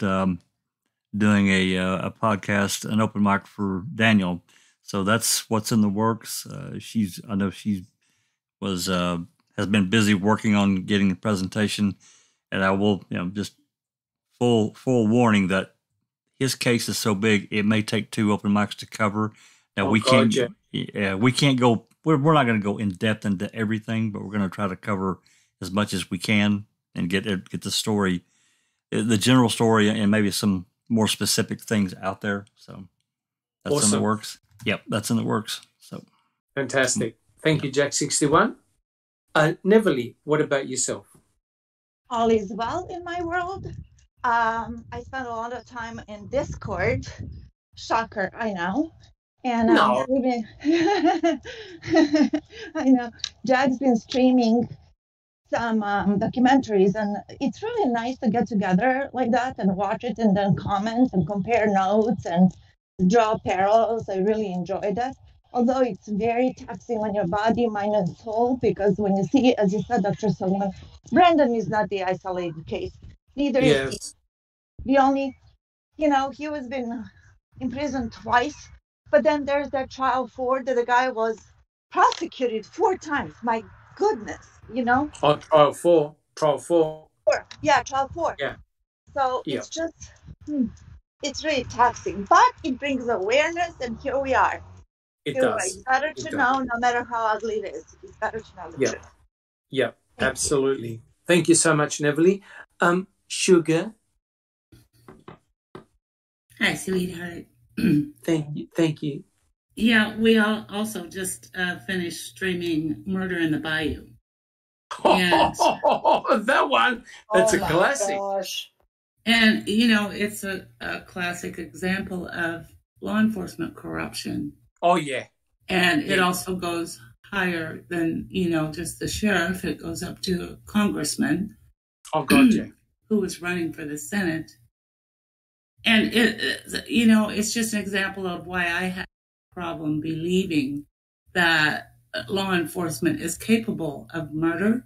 Speaker 6: doing a podcast, an open mic for Daniel. So that's what's in the works. I know she has been busy working on getting the presentation, and I will, just full warning that his case is so big it may take 2 open mics to cover. Now we can't go. We're not going to go in depth into everything, but we're going to try to cover as much as we can and get the story, the general story, and maybe some more specific things out there. So that's in the works. Yep, that's in the works. So
Speaker 2: fantastic. Thank you, Jack 61. Neverly, what about yourself?
Speaker 4: All is well in my world. I spend a lot of time in Discord. Shocker, I know. And I know Jack's been streaming some documentaries, and it's really nice to get together like that and watch it and then comment and compare notes and draw parallels. I really enjoy that. Although it's very taxing on your body, mind, and soul, because when you see, as you said, Dr. Silkman, Brandon is not the isolated case. Neither is he. The only, he was been in prison twice, but then there's that trial 4 that the guy was prosecuted 4 times. My goodness,
Speaker 2: Oh, trial 4. Trial 4.
Speaker 4: Yeah, trial 4.
Speaker 2: Yeah.
Speaker 4: So it's just, it's really taxing, but it brings awareness, and here we are.
Speaker 2: It does.
Speaker 4: It's better to know, no matter how ugly it is. It's better to know the truth.
Speaker 2: Yeah, absolutely. Thank you so much, Neverly. Sugar.
Speaker 1: Hi, sweetheart.
Speaker 2: Thank you.
Speaker 1: Yeah, we all also just finished streaming Murder in the Bayou.
Speaker 2: That one. That's a classic.
Speaker 5: Gosh.
Speaker 1: And, it's a classic example of law enforcement corruption.
Speaker 2: Oh, yeah.
Speaker 1: And it also goes higher than, just the sheriff. It goes up to a congressman.
Speaker 2: Oh, God, yeah.
Speaker 1: Who was running for the Senate. And, it's just an example of why I have a problem believing that law enforcement is capable of murder.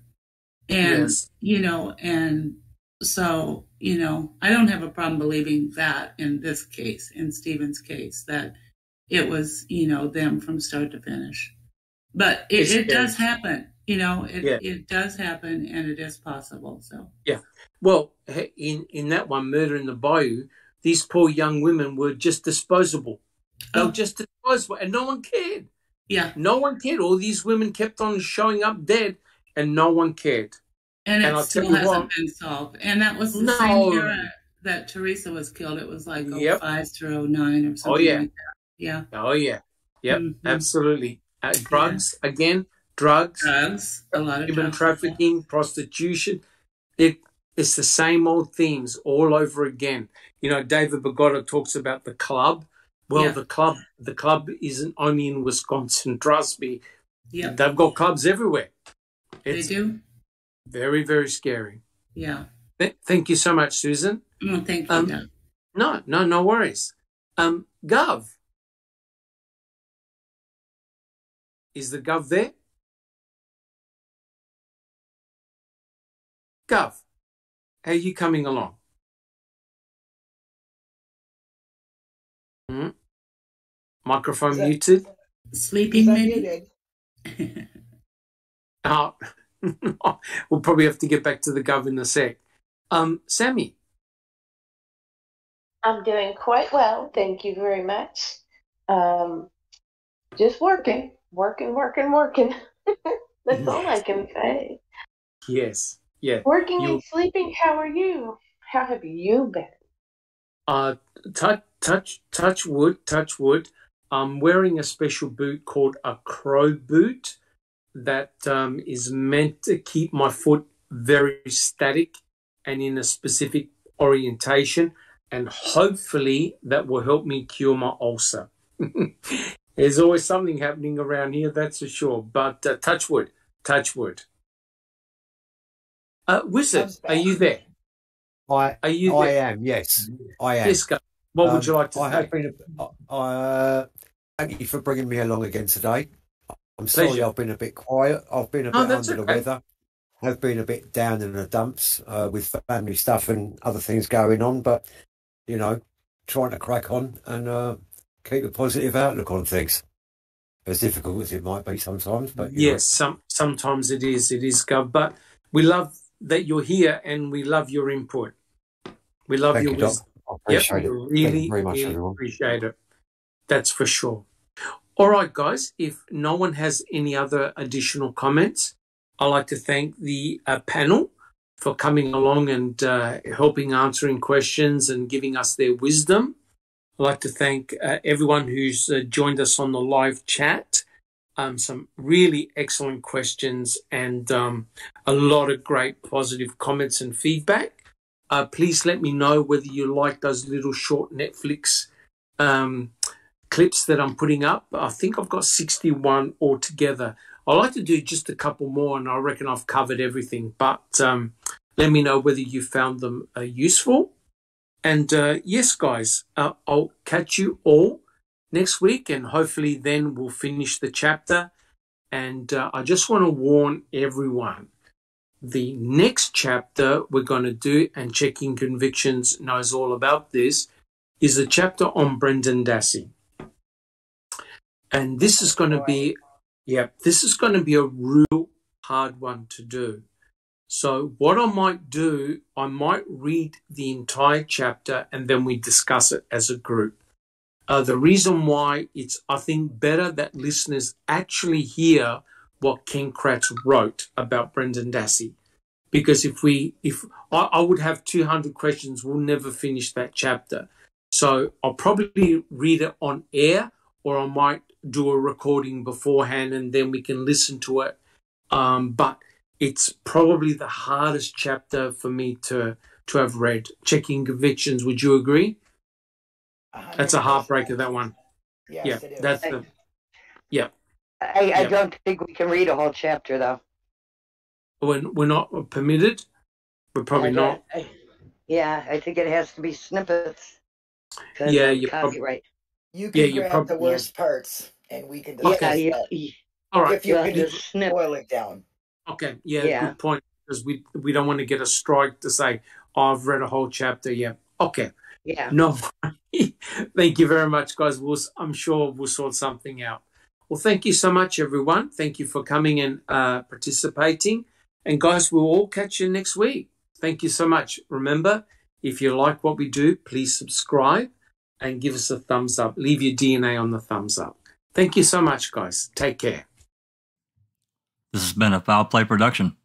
Speaker 1: And, and so, I don't have a problem believing that in this case, in Stephen's case, that it was, them from start to finish. But it does happen, it does happen, and it is possible. So
Speaker 2: yeah, well, in that one, Murder in the Bayou, these poor young women were just disposable. They were just disposable, and no one cared.
Speaker 1: Yeah,
Speaker 2: no one cared. All these women kept on showing up dead, and no one cared.
Speaker 1: And it still hasn't been solved. And that was the same era that Teresa was killed. It was like 05 through 09 or something like that. Yeah.
Speaker 2: Oh, yeah. Yep, absolutely. Drugs, again,
Speaker 1: a lot of
Speaker 2: human trafficking, prostitution. It's the same old themes all over again. You know, David Bogota talks about the club. Well, the club isn't only in Wisconsin, trust me.
Speaker 1: Yeah.
Speaker 2: They've got clubs everywhere.
Speaker 1: They do?
Speaker 2: Very, very scary.
Speaker 1: Yeah.
Speaker 2: Thank you so much, Susan.
Speaker 1: No, thank you.
Speaker 2: No worries. Gov. Is the Gov there? Gov, how are you coming along? Microphone muted.
Speaker 1: Sleeping, maybe?
Speaker 2: We'll probably have to get back to the Gov in a sec. Sammy.
Speaker 3: I'm doing quite well. Thank you very much. Just working. That's all I can say.
Speaker 2: Yes. Yeah.
Speaker 3: Working and sleeping. How are you? How have you been?
Speaker 2: Touch wood. I'm wearing a special boot called a crow boot that is meant to keep my foot very static and in a specific orientation, and hopefully that will help me cure my ulcer. There's always something happening around here, that's for sure. But touch wood. Wizard, are you there?
Speaker 11: I am, yes. I am.
Speaker 2: Yes, what would you like to say?
Speaker 11: Thank you for bringing me along again today. I'm sorry I've been a bit quiet. I've been a bit under the weather. I've been a bit down in the dumps with family stuff and other things going on. But, you know, trying to crack on and keep a positive outlook on things. As difficult as it might be sometimes. But
Speaker 2: yes, sometimes it is, Gov. But we love that you're here and we love your input. We love your wisdom.
Speaker 11: I appreciate it.
Speaker 2: Really, very much, really appreciate it. That's for sure. All right, guys, if no one has any other additional comments, I'd like to thank the panel for coming along and helping answering questions and giving us their wisdom. I'd like to thank everyone who's joined us on the live chat. Some really excellent questions and a lot of great positive comments and feedback. Please let me know whether you like those little short Netflix clips that I'm putting up. I think I've got 61 altogether. I like to do just a couple more, and I reckon I've covered everything. But let me know whether you found them useful. And yes, guys, I'll catch you all next week, and hopefully then we'll finish the chapter. And I just want to warn everyone, the next chapter we're going to do, and Checking Convictions knows all about this, is a chapter on Brendan Dassey. And this is going to be, a real hard one to do. So what I might do, I might read the entire chapter and then we discuss it as a group. The reason why it's, I think, better that listeners actually hear what Ken Kratz wrote about Brendan Dassey. Because if I would have 200 questions, we'll never finish that chapter. So I'll probably read it on air, or I might do a recording beforehand and then we can listen to it. But it's probably the hardest chapter for me to have read. Checking Convictions, would you agree? 100%. That's a heartbreaker, that one.
Speaker 5: Yes, it is.
Speaker 2: That's
Speaker 7: I don't think we can read a whole chapter, though.
Speaker 2: We're not permitted? We're probably not.
Speaker 7: I think it has to be snippets.
Speaker 2: Yeah, you
Speaker 7: copyright.
Speaker 5: You can grab the worst parts, and we can discuss that.
Speaker 2: All right.
Speaker 5: If you can just boil it down.
Speaker 2: Okay, good point. Because we don't want to get a strike to say, I've read a whole chapter. Yeah. Okay.
Speaker 7: Yeah.
Speaker 2: No. Thank you very much, guys. I'm sure we'll sort something out. Well, thank you so much, everyone. Thank you for coming and participating. And guys, we'll all catch you next week. Thank you so much. Remember, if you like what we do, please subscribe and give us a thumbs up. Leave your DNA on the thumbs up. Thank you so much, guys. Take care.
Speaker 6: This has been a Foul Play production.